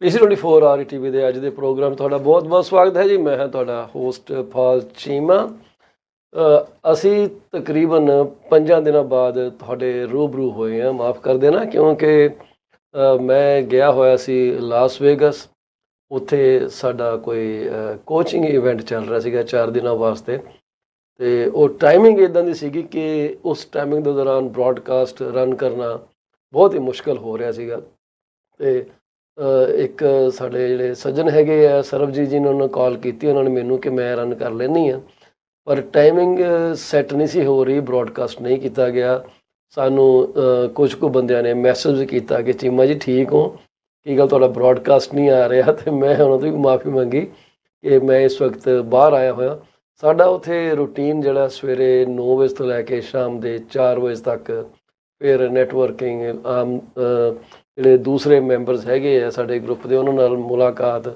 PC24RETV ਦੇ ਅੱਜ ਦੇ ਪ੍ਰੋਗਰਾਮ ਤੁਹਾਡਾ ਬਹੁਤ-ਬਹੁਤ ਸਵਾਗਤ ਹੈ ਜੀ। ਮੈਂ ਹਾਂ ਤੁਹਾਡਾ ਹੋਸਟ ਪਾਲ ਚੀਮਾ। ਅਸੀਂ ਤਕਰੀਬਨ 5 ਦਿਨਾਂ ਬਾਅਦ ਤੁਹਾਡੇ ਰੂਬਰੂ ਹੋਏ ਹਾਂ। ਮਾफ़ ਕਰ ਦੇਣਾ ਕਿਉਂਕਿ ਮੈਂ ਗਿਆ ਹੋਇਆ ਸੀ ਲਾਸ ਵੇਗਸ। ਉੱਥੇ ਸਾਡਾ ਕੋਈ ਕੋਚਿੰਗ ਇਵੈਂਟ ਚੱਲ ਰਿਹਾ ਸੀਗਾ 4 ਦਿਨਾਂ ਵਾਸਤੇ, ਅਤੇ ਉਹ ਟਾਈਮਿੰਗ ਇੱਦਾਂ ਦੀ ਸੀਗੀ ਕਿ ਉਸ ਟਾਈਮਿੰਗ ਦੇ ਦੌਰਾਨ ਬ੍ਰੌਡਕਾਸਟ ਰਨ ਕਰਨਾ ਬਹੁਤ ਹੀ ਮੁਸ਼ਕਿਲ ਹੋ ਰਿਹਾ ਸੀਗਾ। ਅਤੇ ਇੱਕ ਸਾਡੇ ਜਿਹੜੇ ਸੱਜਣ ਹੈਗੇ ਆ ਸਰਬਜੀਤ ਜੀ ਨੇ ਉਹਨਾਂ ਨੂੰ ਕਾਲ ਕੀਤੀ, ਉਹਨਾਂ ਨੇ ਮੈਨੂੰ ਕਿ ਮੈਂ ਰਨ ਕਰ ਲੈਂਦੀ ਹਾਂ, ਪਰ ਟਾਈਮਿੰਗ ਸੈੱਟ ਨਹੀਂ ਸੀ ਹੋ ਰਹੀ, ਬ੍ਰੌਡਕਾਸਟ ਨਹੀਂ ਕੀਤਾ ਗਿਆ। ਸਾਨੂੰ ਕੁਝ ਕੁ ਬੰਦਿਆਂ ਨੇ ਮੈਸੇਜ ਕੀਤਾ ਕਿ ਚੀਮਾ ਜੀ ਠੀਕ ਹੋ, ਕੀ ਗੱਲ ਤੁਹਾਡਾ ਬ੍ਰੌਡਕਾਸਟ ਨਹੀਂ ਆ ਰਿਹਾ, ਅਤੇ ਮੈਂ ਉਹਨਾਂ ਤੋਂ ਵੀ ਮਾफ़ੀ ਮੰਗੀ ਕਿ ਮੈਂ ਇਸ ਵਕਤ ਬਾਹਰ ਆਇਆ ਹੋਇਆ। ਸਾਡਾ ਉੱਥੇ ਰੂਟੀਨ ਜਿਹੜਾ ਸਵੇਰੇ 9 ਵਜੇ ਤੋਂ ਲੈ ਕੇ ਸ਼ਾਮ ਦੇ 4 ਵਜੇ ਤੱਕ, ਫਿਰ ਨੈਟਵਰਕਿੰਗ, ਆਮ ਜਿਹੜੇ ਦੂਸਰੇ ਮੈਂਬਰਸ ਹੈਗੇ ਆ ਸਾਡੇ ਗਰੁੱਪ ਦੇ ਉਹਨਾਂ ਨਾਲ ਮੁਲਾਕਾਤ,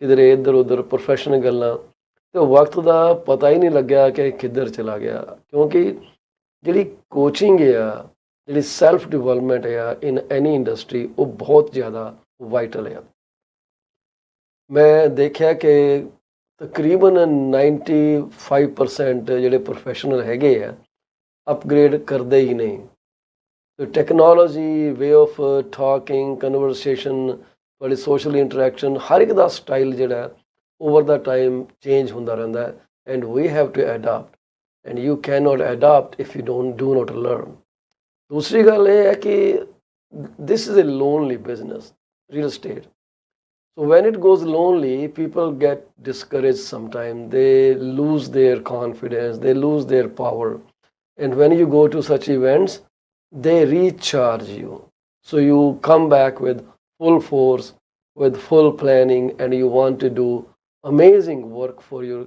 ਕਿਧਰੇ ਇੱਧਰ ਉੱਧਰ ਪ੍ਰੋਫੈਸ਼ਨਲ ਗੱਲਾਂ, ਅਤੇ ਵਕਤ ਦਾ ਪਤਾ ਹੀ ਨਹੀਂ ਲੱਗਿਆ ਕਿ ਕਿੱਧਰ ਚਲਾ ਗਿਆ। ਕਿਉਂਕਿ ਜਿਹੜੀ ਕੋਚਿੰਗ ਆ, ਜਿਹੜੀ ਸੈਲਫ ਡਿਵੈਲਪਮੈਂਟ ਆ ਇਨ ਐਨੀ ਇੰਡਸਟਰੀ, ਉਹ ਬਹੁਤ ਜ਼ਿਆਦਾ ਵਾਈਟਲ ਆ। ਮੈਂ ਦੇਖਿਆ ਕਿ ਤਕਰੀਬਨ 95% ਜਿਹੜੇ ਪ੍ਰੋਫੈਸ਼ਨਲ ਹੈਗੇ ਆ ਅਪਗ੍ਰੇਡ ਕਰਦੇ ਹੀ ਨਹੀਂ। Technology, way of talking, conversation, ਤੁਹਾਡੀ ਸੋਸ਼ਲ ਇੰਟਰੈਕਸ਼ਨ, ਹਰ ਇੱਕ ਦਾ ਸਟਾਈਲ ਜਿਹੜਾ ਓਵਰ ਦਾ ਟਾਈਮ ਚੇਂਜ ਹੁੰਦਾ ਰਹਿੰਦਾ ਹੈ, and we have to adapt, and you can not adapt if you do not learn. ਦੂਸਰੀ ਗੱਲ ਇਹ ਹੈ ਕਿ this is a lonely business, real estate. So when it goes lonely, people get discouraged sometimes. They lose their confidence, they lose their power. And when you go to such events, they recharge you. So you come back with full force, with full planning, and you want to do amazing work for your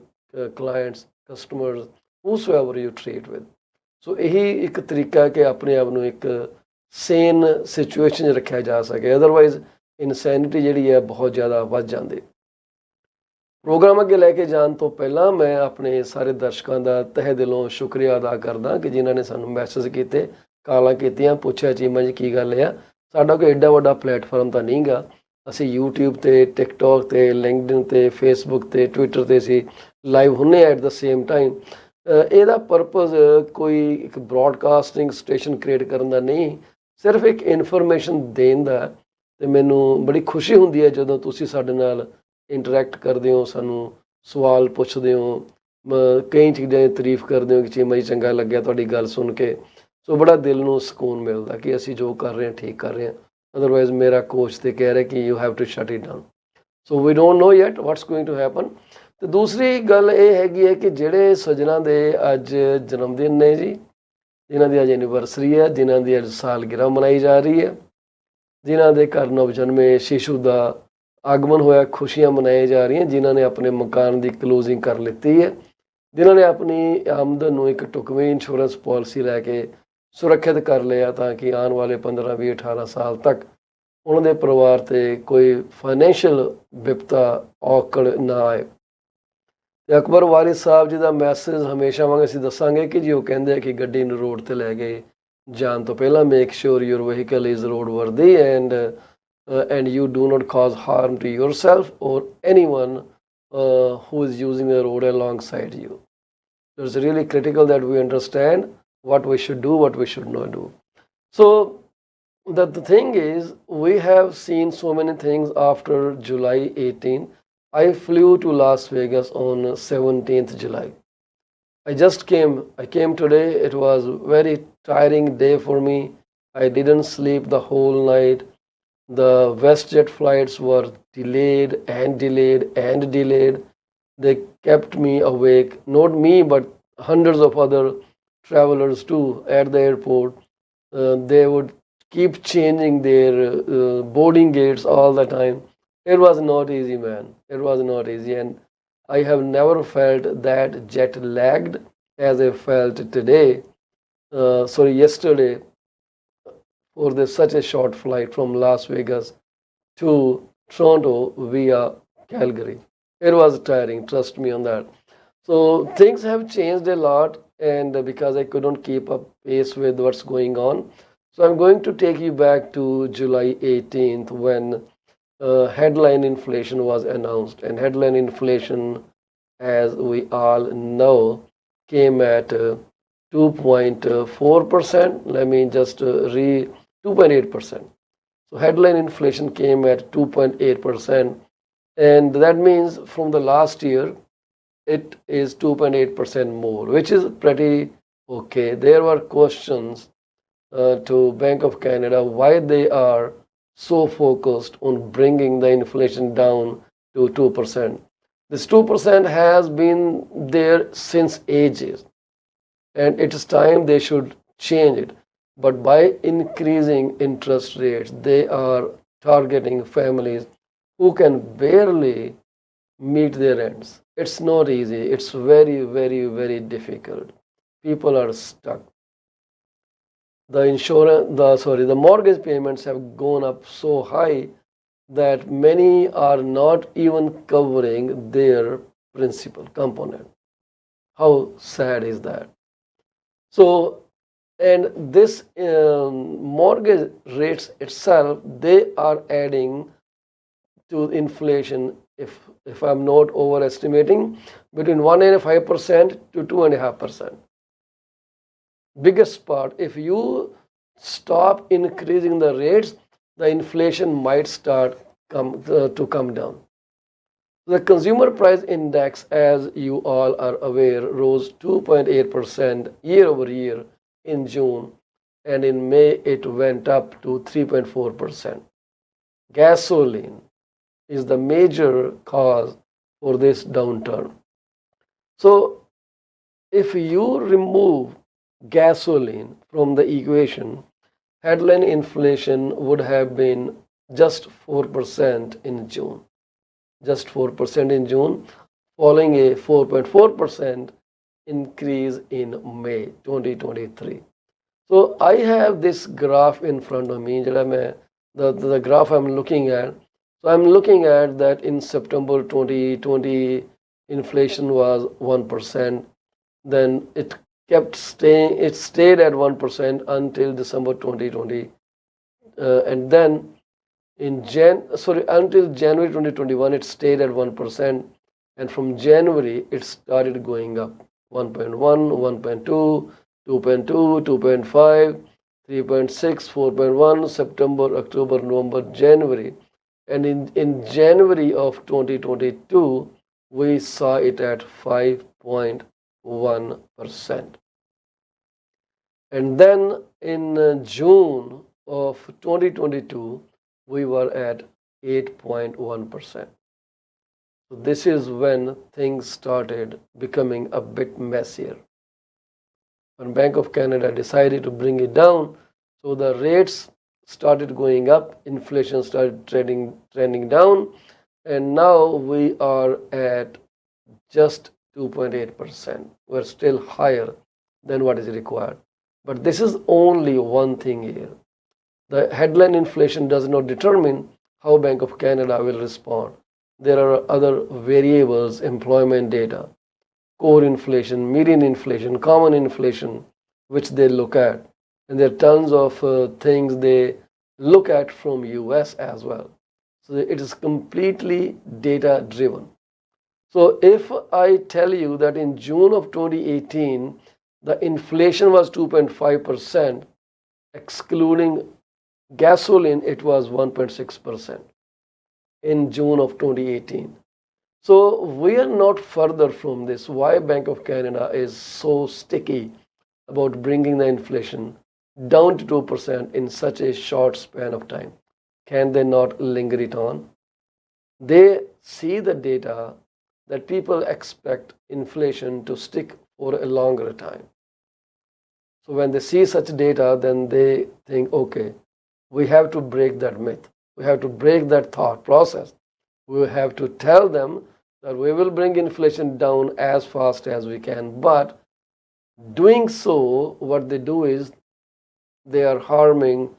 clients, customers, whosoever you trade with. So ਇਹੀ ਇੱਕ ਤਰੀਕਾ ਕਿ ਆਪਣੇ ਆਪ ਨੂੰ ਇੱਕ Sen situation 'ਚ ਰੱਖਿਆ ਜਾ ਸਕੇ, ਅਦਰਵਾਈਜ਼ ਇਨਸੈਨਿਟੀ ਜਿਹੜੀ ਹੈ ਬਹੁਤ ਜ਼ਿਆਦਾ ਵੱਧ ਜਾਂਦੀ। ਪ੍ਰੋਗਰਾਮ ਅੱਗੇ ਲੈ ਕੇ ਜਾਣ ਤੋਂ ਪਹਿਲਾਂ ਮੈਂ ਆਪਣੇ ਸਾਰੇ ਦਰਸ਼ਕਾਂ ਦਾ ਤਹਿ ਦਿਲੋਂ ਸ਼ੁਕਰੀਆ ਅਦਾ ਕਰਦਾ ਕਿ ਜਿਨ੍ਹਾਂ ਨੇ ਸਾਨੂੰ ਮੈਸੇਜ ਕੀਤੇ, ਕਾਲਾਂ ਕੀਤੀਆਂ, ਪੁੱਛਿਆ ਚੀਮਾ ਜੀ ਕੀ ਗੱਲ ਆ। ਸਾਡਾ ਕੋਈ ਐਡਾ ਵੱਡਾ ਪਲੇਟਫਾਰਮ ਤਾਂ ਨਹੀਂ ਗਾ। ਅਸੀਂ YouTube 'ਤੇ, ਟਿਕਟੋਕ 'ਤੇ, ਲਿੰਕਡਇਨ 'ਤੇ, ਫੇਸਬੁੱਕ 'ਤੇ, ਟਵਿੱਟਰ 'ਤੇ ਅਸੀਂ ਲਾਈਵ ਹੁੰਦੇ ਹਾਂ ਐਟ ਦ ਸੇਮ ਟਾਈਮ। ਇਹਦਾ ਪਰਪਜ਼ ਕੋਈ ਇੱਕ ਬ੍ਰੌਡਕਾਸਟਿੰਗ ਸਟੇਸ਼ਨ ਕ੍ਰੀਏਟ ਕਰਨ ਦਾ ਨਹੀਂ, ਸਿਰਫ ਇੱਕ ਇਨਫੋਰਮੇਸ਼ਨ ਦੇਣ ਦਾ। ਅਤੇ ਮੈਨੂੰ ਬੜੀ ਖੁਸ਼ੀ ਹੁੰਦੀ ਹੈ ਜਦੋਂ ਤੁਸੀਂ ਸਾਡੇ ਨਾਲ ਇੰਟਰੈਕਟ ਕਰਦੇ ਹੋ, ਸਾਨੂੰ ਸਵਾਲ ਪੁੱਛਦੇ ਹੋ, ਕਈ ਚੀਜ਼ਾਂ ਦੀ ਤਾਰੀਫ ਕਰਦੇ ਹੋ ਕਿ ਚੀਮਾ ਜੀ ਚੰਗਾ ਲੱਗਿਆ ਤੁਹਾਡੀ ਗੱਲ ਸੁਣ ਕੇ। ਸੋ ਬੜਾ ਦਿਲ ਨੂੰ ਸਕੂਨ ਮਿਲਦਾ ਕਿ ਅਸੀਂ ਜੋ ਕਰ ਰਹੇ ਹਾਂ ਠੀਕ ਕਰ ਰਹੇ ਹਾਂ। ਅਦਰਵਾਈਜ਼ ਮੇਰਾ ਕੋਚ ਤੇ ਕਹਿ ਰਿਹਾ ਕਿ you have to shut it down. So we don't know yet what's going to happen. ਅਤੇ ਦੂਸਰੀ ਗੱਲ ਇਹ ਹੈਗੀ ਹੈ ਕਿ ਜਿਹੜੇ ਸੱਜਣਾਂ ਦੇ ਅੱਜ ਜਨਮਦਿਨ ਨੇ ਜੀ, ਜਿਨ੍ਹਾਂ ਦੀ ਅੱਜ ਐਨੀਵਰਸਰੀ ਹੈ, ਜਿਨ੍ਹਾਂ ਦੀ ਅੱਜ ਸਾਲਗਿਰਾ ਮਨਾਈ ਜਾ ਰਹੀ ਹੈ, ਜਿਨ੍ਹਾਂ ਦੇ ਘਰ ਨਵਜਨਮੇ ਸ਼ਿਸ਼ੂ ਦਾ ਆਗਮਨ ਹੋਇਆ, ਖੁਸ਼ੀਆਂ ਮਨਾਈਆਂ ਜਾ ਰਹੀਆਂ, ਜਿਨ੍ਹਾਂ ਨੇ ਆਪਣੇ ਮਕਾਨ ਦੀ ਕਲੋਜ਼ਿੰਗ ਕਰ ਲਿੱਤੀ ਹੈ, ਜਿਨ੍ਹਾਂ ਨੇ ਆਪਣੀ ਆਮਦਨ ਨੂੰ ਇੱਕ ਢੁਕਵੀਂ ਇੰਸ਼ੋਰੈਂਸ ਪਾਲਿਸੀ ਲੈ ਕੇ ਸੁਰੱਖਿਅਤ ਕਰ ਲਿਆ ਤਾਂ ਕਿ ਆਉਣ ਵਾਲੇ 15, 20, 18 ਸਾਲ ਤੱਕ ਉਹਨਾਂ ਦੇ ਪਰਿਵਾਰ 'ਤੇ ਕੋਈ ਫਾਈਨੈਂਸ਼ੀਅਲ ਵਿਪਤਾ, ਔਕੜ ਨਾ ਆਏ। ਅਤੇ ਅਕਬਰ ਵਾਰਿਸ ਸਾਹਿਬ ਜੀ ਦਾ ਮੈਸੇਜ ਹਮੇਸ਼ਾ ਵਾਂਗ ਅਸੀਂ ਦੱਸਾਂਗੇ ਕਿ ਜੀ ਉਹ ਕਹਿੰਦੇ ਆ ਕਿ ਗੱਡੀ ਨੂੰ ਰੋਡ 'ਤੇ ਲੈ ਗਏ ਜਾਣ ਤੋਂ ਪਹਿਲਾਂ make sure your vehicle is road ਵਰਦੀ and you do not cause harm to yourself or anyone who is using the road alongside you. So it's really critical that we understand what we should do, what we should not do. So the thing is, we have seen so many things after July 18. I flew to Las Vegas on 17th July. I came today. It was a very tiring day for me. I didn't sleep the whole night. The WestJet flights were delayed and delayed and delayed. They kept me awake, not me, but hundreds of other travelers too at the airport. They would keep changing their boarding gates all the time. It was not easy, man. It was not easy. And I have never felt that jet lagged as I felt yesterday. For such a short flight from Las Vegas to Toronto via Calgary. It was tiring, trust me on that. So things have changed a lot, and because I couldn't keep up pace with what's going on. So I'm going to take you back to July 18th when headline inflation was announced, and headline inflation, as we all know, came at 2.4%. Let me just read 2.8%. So headline inflation came at 2.8%, and that means from the last year it is 2.8% more, which is pretty okay. There were questions to Bank of Canada why they are so focused on bringing the inflation down to 2%. This 2% has been there since ages, and it is time they should change it. But by increasing interest rates, they are targeting families who can barely meet their ends. It's not easy. It's very, very, very difficult. People are stuck. The mortgage payments have gone up so high that many are not even covering their principal component. How sad is that? So, and this mortgage rates itself, they are adding to inflation, if I'm not overestimating, between 1.5% to 2.5%. Biggest part, if you stop increasing the rates, the inflation might start to come down. The consumer price index, as you all are aware, rose 2.8% year over year in June, and in May it went up to 3.4%. Gasoline is the major cause for this downturn. So if you remove gasoline from the equation, headline inflation would have been just 4% in June. Just 4% in June, following a 4.4% increase in May 2023. So I have this graph in front of me, the graph I'm looking at. So I'm looking at that in September 2020, inflation was 1%. Then it stayed at 1% until December 2020. And then until January 2021, it stayed at 1. And from January, it started going up 1.1, 1.2, 2.2, 2.5, 3.6, 4.1, September, October, November, January. And in January of 2022, we saw it at 5.1%. And then in June of 2022, we were at 8.1%. So this is when things started becoming a bit messier. When Bank of Canada decided to bring it down, so the rates started going up, inflation started trending down, and now we are at just 2.8%. We're still higher than what is required. But this is only one thing here. The headline inflation does not determine how Bank of Canada will respond. There are other variables, employment data, core inflation, median inflation, common inflation, which they look at. And there are tons of things they look at from US as well. So it is completely data driven. So if I tell you that in June of 2018, the inflation was 2.5%, excluding gasoline, it was 1.6% in June of 2018. So we are not further from this. Why Bank of Canada is so sticky about bringing the inflation down to 2% in such a short span of time? Can they not linger it on? They see the data that people expect inflation to stick for a longer time. So when they see such data, then they think, okay, we have to break that myth. We have to break that thought process. We have to tell them that we will bring inflation down as fast as we can. But doing so, what they do is they are harming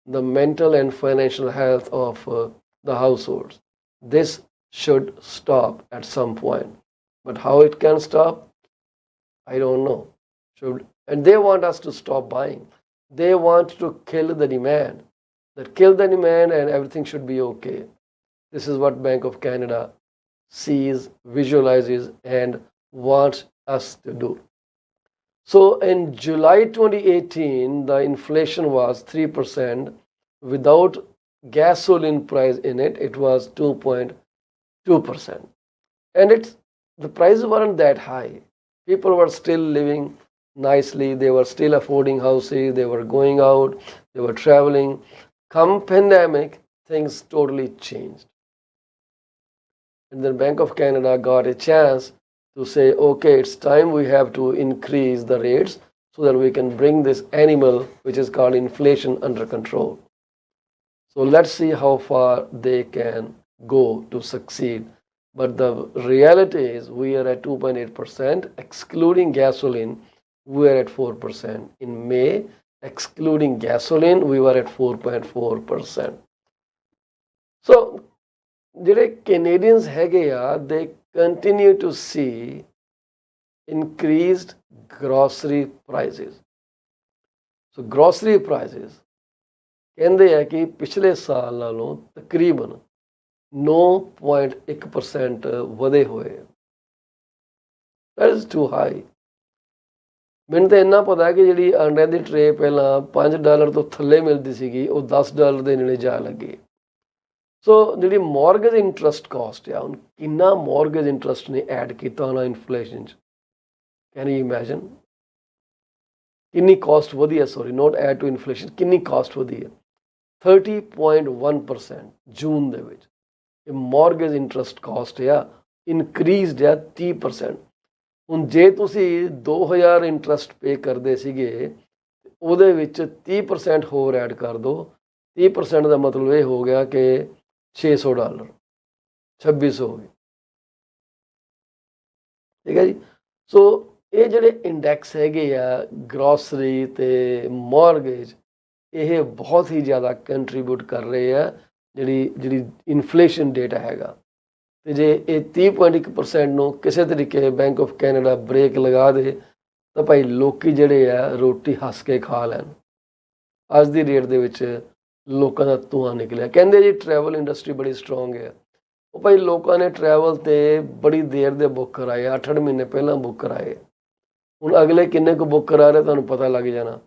the mental and financial health of the households. This should stop at some point. But how it can stop, I don't know. And they want us to stop buying. They want to kill the demand. That kill the demand and everything should be okay. This is what Bank of Canada sees, visualizes, and wants us to do. So in July 2018, the inflation was 3%. Without gasoline price in it, it was 2.2%. And the prices weren't that high. People were still living nicely. They were still affording houses. They were going out. They were traveling. Come pandemic, things totally changed. And then Bank of Canada got a chance to say, okay, it's time we have to increase the rates so that we can bring this animal, which is called inflation, under control. So let's see how far they can go to succeed. But the reality is we are at 2.8%, excluding gasoline, we are at 4%. In May, excluding gasoline, we were at 4.4%. So ਜਿਹੜੇ Canadians ਹੈਗੇ ਆ, they continue to see increased grocery prices. So grocery prices ਕਹਿੰਦੇ ਆ ਕਿ ਪਿਛਲੇ ਸਾਲ ਨਾਲੋਂ ਤਕਰੀਬਨ 9.1% ਵਧੇ ਹੋਏ। That is too high. ਮੈਨੂੰ ਤਾਂ ਇੰਨਾ ਪਤਾ ਹੈ ਕਿ ਜਿਹੜੀ ਅੰਡਿਆਂ ਦੀ ਟਰੇ ਪਹਿਲਾਂ $5 ਤੋਂ ਥੱਲੇ ਮਿਲਦੀ ਸੀਗੀ, ਉਹ $10 ਦੇ ਨੇੜੇ ਜਾ ਲੱਗੀ। ਸੋ ਜਿਹੜੀ ਮੌਰਗੇਜ ਇੰਟਰਸਟ ਕਾਸਟ ਆ, ਹੁਣ ਕਿੰਨਾ ਮੌਰਗੇਜ ਇੰਟਰਸਟ ਨੇ ਐਡ ਕੀਤਾ ਹੋਣਾ ਇਨਫਲੇਸ਼ਨ 'ਚ। ਕੈਨ ਯੂ ਇਮੈਜਿਨ ਕਿੰਨੀ ਕਾਸਟ ਵਧੀ ਹੈ? Sorry, not add to inflation, ਕਿੰਨੀ ਕਾਸਟ ਵਧੀ ਹੈ? 30.1% ਜੂਨ ਦੇ ਵਿੱਚ ਇਹ ਮੌਰਗੇਜ ਇੰਟਰਸਟ ਕਾਸਟ ਆ ਇਨਕਰੀਜ਼ਡ ਆ 30%। ਹੁਣ ਜੇ ਤੁਸੀਂ 2000 ਇੰਟਰਸਟ ਪੇ ਕਰਦੇ ਸੀਗੇ, ਉਹਦੇ ਵਿੱਚ 30% ਹੋਰ ਐਡ ਕਰ ਦਿਓ। 30% ਦਾ ਮਤਲਬ ਇਹ ਹੋ ਗਿਆ ਕਿ $600, 2600 ਹੋ ਗਏ। ਠੀਕ ਹੈ ਜੀ। ਸੋ ਇਹ ਜਿਹੜੇ ਇੰਡੈਕਸ ਹੈਗੇ ਆ ਗਰੋਸਰੀ ਤੇ ਮੌਰਗੇਜ, ਇਹ ਬਹੁਤ ਹੀ ਜ਼ਿਆਦਾ ਕੰਟਰੀਬਿਊਟ ਕਰ ਰਹੇ ਆ ਜਿਹੜੀ ਇਨਫਲੇਸ਼ਨ ਡੇਟਾ ਹੈਗਾ। ਤੇ ਜੇ ਇਹ 30.1% ਨੂੰ ਕਿਸੇ ਤਰੀਕੇ ਬੈਂਕ ਆਫ ਕੈਨੇਡਾ ਬ੍ਰੇਕ ਲਗਾ ਦੇ ਤਾਂ ਭਾਈ ਲੋਕੀ ਜਿਹੜੇ ਆ ਰੋਟੀ ਹੱਸ ਕੇ ਖਾ ਲੈਣ। ਅੱਜ ਦੀ ਡੇਟ ਦੇ ਵਿੱਚ ਲੋਕਾਂ ਦਾ ਧੂੰਆਂ ਨਿਕਲਿਆ। ਕਹਿੰਦੇ ਜੀ ਟਰੈਵਲ ਇੰਡਸਟਰੀ ਬੜੀ ਸਟਰੋਂਗ ਹੈ। ਉਹ ਭਾਈ ਲੋਕਾਂ ਨੇ ਟਰੈਵਲ ਤੇ ਬੜੀ ਦੇਰ ਦੇ ਬੁੱਕ ਕਰਾਏ, 8-8 ਮਹੀਨੇ ਪਹਿਲਾਂ ਬੁੱਕ ਕਰਾਏ। ਹੁਣ ਅਗਲੇ ਕਿੰਨੇ ਕੁ ਬੁੱਕ ਕਰਾ ਰਹੇ ਤੁਹਾਨੂੰ ਪਤਾ ਲੱਗ ਜਾਣਾ।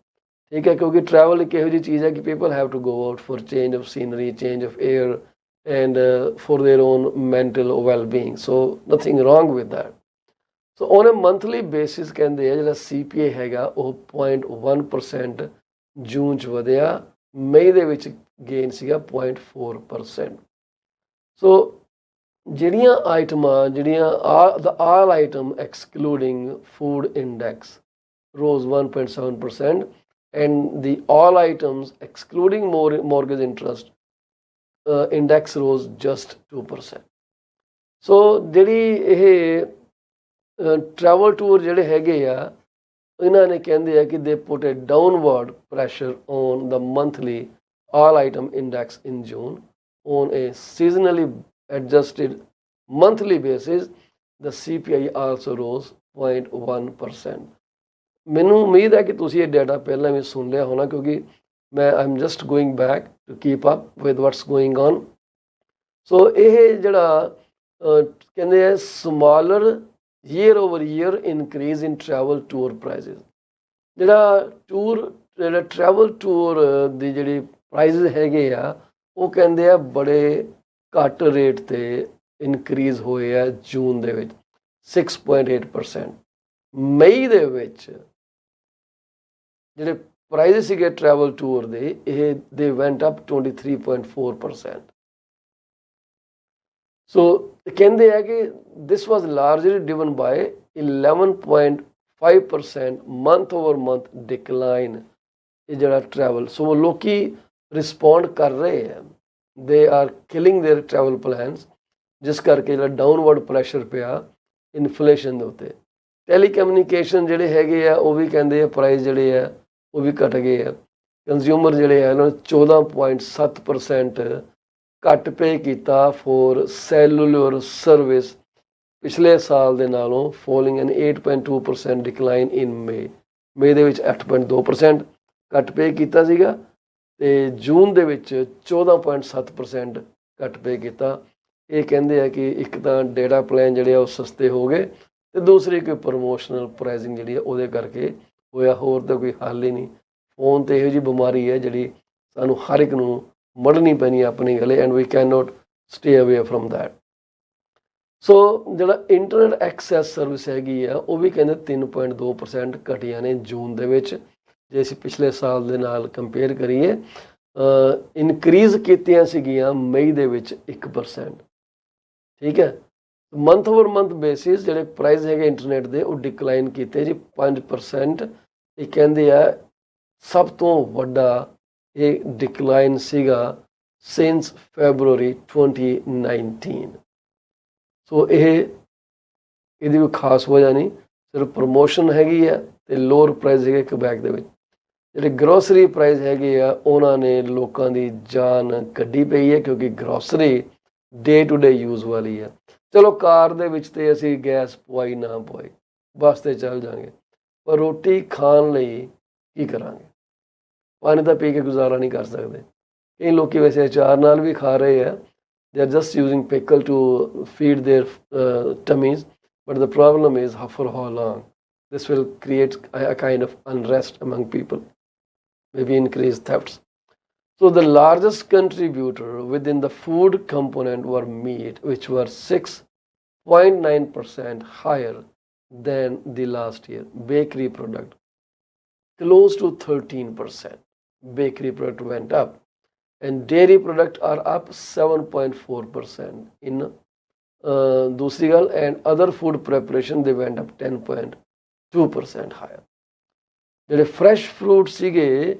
ਠੀਕ ਹੈ, ਕਿਉਂਕਿ ਟਰੈਵਲ ਇੱਕ ਇਹੋ ਜਿਹੀ ਚੀਜ਼ ਹੈ ਕਿ people have to go out for change of scenery, change of air and for their own mental well-being. So nothing wrong with that. So on a monthly basis ਕਹਿੰਦੇ ਆ ਜਿਹੜਾ CPI ਹੈਗਾ ਉਹ 0.1% ਜੂਨ 'ਚ ਵਧਿਆ, ਮਈ ਦੇ ਵਿੱਚ ਗੇਨ ਸੀਗਾ 0.4%। ਸੋ ਜਿਹੜੀਆਂ ਆਈਟਮਾਂ the all item excluding food index rose 1.7% and the all items excluding mortgage interest index rose just 2%। So ਜਿਹੜੀ ਇਹ ਟਰੈਵਲ ਟੂਰ ਜਿਹੜੇ ਹੈਗੇ ਆ, ਇਹਨਾਂ ਨੇ ਕਹਿੰਦੇ ਆ ਕਿ they put a downward pressure on the monthly all item index in June on a seasonally adjusted monthly basis the CPI also rose 0.1%। ਮੈਨੂੰ ਉਮੀਦ ਹੈ ਕਿ ਤੁਸੀਂ ਇਹ ਡਾਟਾ ਪਹਿਲਾਂ ਵੀ ਸੁਣ ਲਿਆ ਹੋਣਾ, ਕਿਉਂਕਿ I'm just going back to keep up with what's going on. So ਇਹ ਜਿਹੜਾ ਕਹਿੰਦੇ ਆ smaller year over year increase in travel tour prices, ਜਿਹੜਾ travel tour ਦੀ ਜਿਹੜੀ prices ਹੈਗੇ ਆ, ਉਹ ਕਹਿੰਦੇ ਆ ਬੜੇ ਘੱਟ ਰੇਟ ਤੇ ਇਨਕਰੀਜ਼ ਹੋਏ ਆ ਜੂਨ ਦੇ ਵਿੱਚ 6.8%। ਮਈ ਦੇ ਵਿੱਚ ਜਿਹੜੇ ਪ੍ਰਾਈਜ਼ ਸੀਗੇ ਟਰੈਵਲ ਟੂਰ ਦੇ, ਇਹ ਦੇ ਵੈਂਟ ਅਪ 23.4%। ਸੋ ਕਹਿੰਦੇ ਆ ਕਿ this was largely driven by 11.5% month over month decline ਇਹ ਜਿਹੜਾ ਟਰੈਵਲ। ਸੋ ਲੋਕੀ ਰਿਸਪੌਂਡ ਕਰ ਰਹੇ ਆ, they R killing there travel plans, ਜਿਸ ਕਰਕੇ ਜਿਹੜਾ ਡਾਊਨਵਰਡ ਪ੍ਰੈਸ਼ਰ ਪਿਆ ਇਨਫਲੇਸ਼ਨ ਦੇ ਉੱਤੇ। ਟੈਲੀਕਮਿਊਨੀਕੇਸ਼ਨ ਜਿਹੜੇ ਹੈਗੇ ਆ, ਉਹ ਵੀ ਕਹਿੰਦੇ ਆ ਪ੍ਰਾਈਸ ਜਿਹੜੇ ਆ ਉਹ ਵੀ ਘਟ ਗਏ ਆ। ਕੰਜ਼ਿਊਮਰ ਜਿਹੜੇ ਆ ਇਹਨਾਂ ਨੇ 14.7% ਘੱਟ ਪੇ ਕੀਤਾ ਫੋਰ ਸੈਲੂਲਰ ਸਰਵਿਸ ਪਿਛਲੇ ਸਾਲ ਦੇ ਨਾਲੋਂ, ਫੋਲਿੰਗ ਐਨ 8.2% ਡਿਕਲਾਈਨ ਇਨ ਮਈ ਦੇ ਵਿੱਚ 8.2% ਘੱਟ ਪੇ ਕੀਤਾ ਸੀਗਾ, ਤੇ ਜੂਨ ਦੇ ਵਿੱਚ 14.7% ਘੱਟ ਪੇ ਕੀਤਾ। ਇਹ ਕਹਿੰਦੇ ਆ ਕਿ ਇੱਕ ਤਾਂ ਡੇਟਾ ਪਲਾਨ ਜਿਹੜੇ ਆ ਉਹ ਸਸਤੇ ਹੋ ਗਏ ਤੇ ਦੂਸਰੀ ਕੋਈ ਪ੍ਰਮੋਸ਼ਨਲ ਪ੍ਰਾਈਸਿੰਗ ਜਿਹੜੀ ਆ ਉਹਦੇ ਕਰਕੇ ਹੋਇਆ, ਹੋਰ ਤਾਂ ਕੋਈ ਹੱਲ ਹੀ ਨਹੀਂ। ਫੋਨ ਤੇ ਇਹੋ ਜਿਹੀ ਬਿਮਾਰੀ ਹੈ ਜਿਹੜੀ ਸਾਨੂੰ ਹਰ ਇੱਕ ਨੂੰ ਮੜਨੀ ਪੈਣੀ ਆਪਣੇ ਗਲੇ, and we can not stay away from that. So ਜਿਹੜਾ ਇੰਟਰਨੈਟ ਐਕਸੈਸ ਸਰਵਿਸ ਹੈਗੀ ਆ ਉਹ ਵੀ ਕਹਿੰਦੇ 3.2% ਘਟੀਆਂ ਨੇ ਜੂਨ ਦੇ ਵਿੱਚ, ਜੇ ਅਸੀਂ ਪਿਛਲੇ ਸਾਲ ਦੇ ਨਾਲ ਕੰਪੇਅਰ ਕਰੀਏ। ਇਨਕਰੀਜ਼ ਕੀਤੀਆਂ ਸੀਗੀਆਂ ਮਈ ਦੇ ਵਿੱਚ 1%। ਠੀਕ ਹੈ, ਮੰਥ ਓਵਰ ਮੰਥ ਬੇਸਿਸ ਜਿਹੜੇ ਪ੍ਰਾਈਸ ਹੈਗੇ ਇੰਟਰਨੈਟ ਦੇ ਉਹ ਡਿਕਲਾਈਨ ਕੀਤੇ ਜੀ 5%। ਇਹ ਕਹਿੰਦੇ ਆ ਸਭ ਤੋਂ ਵੱਡਾ ਇਹ ਡਿਕਲਾਈਨ ਸੀਗਾ ਸਿੰਸ ਫੈਬਰੂਅਰੀ 2019। ਸੋ ਇਹਦੀ ਕੋਈ ਖਾਸ ਵਜ੍ਹਾ ਨਹੀਂ, ਸਿਰਫ ਪ੍ਰਮੋਸ਼ਨ ਹੈਗੀ ਆ ਤੇ ਲੋਅਰ ਪ੍ਰਾਈਸ ਹੈਗੇ ਕੁਬੈਕ ਦੇ ਵਿੱਚ। ਜਿਹੜੇ ਗਰੋਸਰੀ ਪ੍ਰਾਈਸ ਹੈਗੇ ਆ ਉਹਨਾਂ ਨੇ ਲੋਕਾਂ ਦੀ ਜਾਨ ਕੱਢੀ ਪਈ ਹੈ, ਕਿਉਂਕਿ grocery day to day use ਵਾਲੀ ਆ। ਚਲੋ ਕਾਰ ਦੇ ਵਿੱਚ ਤੇ ਅਸੀਂ ਗੈਸ ਪਵਾਈ ਨਾ ਪਵਾਈ ਬੱਸ ਤੇ ਚੱਲ ਜਾਵਾਂਗੇ, ਪਰ ਰੋਟੀ ਖਾਣ ਲਈ ਕੀ ਕਰਾਂਗੇ? ਪਾਣੀ ਤਾਂ ਪੀ ਕੇ ਗੁਜ਼ਾਰਾ ਨਹੀਂ ਕਰ ਸਕਦੇ। ਕਈ ਲੋਕੀ ਵੈਸੇ ਅਚਾਰ ਨਾਲ ਵੀ ਖਾ ਰਹੇ ਆ, they are just using pickle to feed their tummies, but the problem is for how long? This will create a kind of unrest among people, maybe increase thefts. So the largest contributor within the food component were meat, which were 6.9% higher than the last year. Bakery product close to 13%. Bakery product went up, and dairy product are up 7.4% in ਦੂਸਰੀ ਗੱਲ, and other food preparation they went up 10.2% higher. ਜਿਹੜੇ fresh fruit ਸੀਗੇ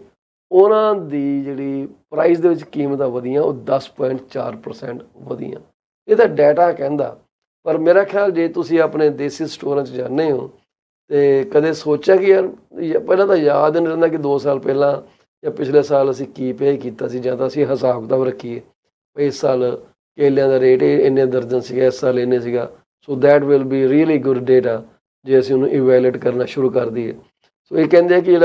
ਉਹਨਾਂ ਦੀ ਜਿਹੜੀ price ਦੇ ਵਿੱਚ ਕੀਮਤਾਂ ਵਧੀਆਂ ਉਹ 10.4% ਵਧੀਆਂ। ਇਹ ਤਾਂ ਡਾਟਾ ਕਹਿੰਦਾ, ਪਰ ਮੇਰਾ ਖਿਆਲ ਜੇ ਤੁਸੀਂ ਆਪਣੇ ਦੇਸੀ ਸਟੋਰਾਂ 'ਚ ਜਾਂਦੇ ਹੋ ਤੇ ਕਦੇ ਸੋਚਿਆ ਕਿ ਯਾਰ ਪਹਿਲਾਂ ਤਾਂ ਯਾਦ ਨਹੀਂ ਰਹਿੰਦਾ ਕਿ 2 ਸਾਲ ਪਹਿਲਾਂ ਜਾਂ ਪਿਛਲੇ ਸਾਲ ਅਸੀਂ ਕੀ ਪੇ ਕੀਤਾ ਸੀ, ਜਾਂ ਤਾਂ ਅਸੀਂ ਹਿਸਾਬ ਕਿਤਾਬ ਰੱਖੀਏ ਇਸ ਸਾਲ ਕੇਲਿਆਂ ਦਾ ਰੇਟ ਇੰਨੇ ਦਰਜਨ ਸੀਗਾ, ਇਸ ਸਾਲ ਇੰਨੇ ਸੀਗਾ। So that will be really good data ਜੇ ਅਸੀਂ ਉਹਨੂੰ ਇਵੈਲੂਏਟ ਕਰਨਾ ਸ਼ੁਰੂ ਕਰ ਦਈਏ। ਸੋ ਇਹ ਕਹਿੰਦੇ ਆ ਕਿ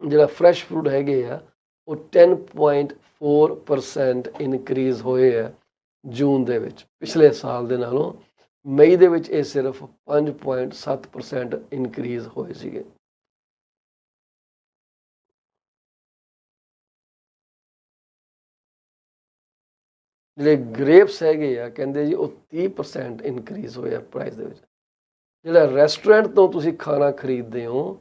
ਜਿਹੜਾ ਫਰੈਸ਼ ਫਰੂਟ ਹੈਗੇ ਆ ਉਹ 10.4% ਇਨਕਰੀਜ਼ ਹੋਏ ਆ ਜੂਨ ਦੇ ਵਿੱਚ ਪਿਛਲੇ ਸਾਲ ਦੇ ਨਾਲੋਂ। ਮਈ ਦੇ ਵਿੱਚ ਇਹ ਸਿਰਫ 5.7% ਇਨਕਰੀਜ਼ ਹੋਏ ਸੀਗੇ। ਜਿਹੜੇ ਗ੍ਰੇਪਸ ਹੈਗੇ ਆ ਕਹਿੰਦੇ ਜੀ ਉਹ 30% ਇਨਕਰੀਜ਼ ਹੋਇਆ ਪ੍ਰਾਈਸ ਦੇ ਵਿੱਚ। ਜਿਹੜਾ ਰੈਸਟੋਰੈਂਟ ਤੋਂ ਤੁਸੀਂ ਖਾਣਾ ਖਰੀਦਦੇ ਹੋ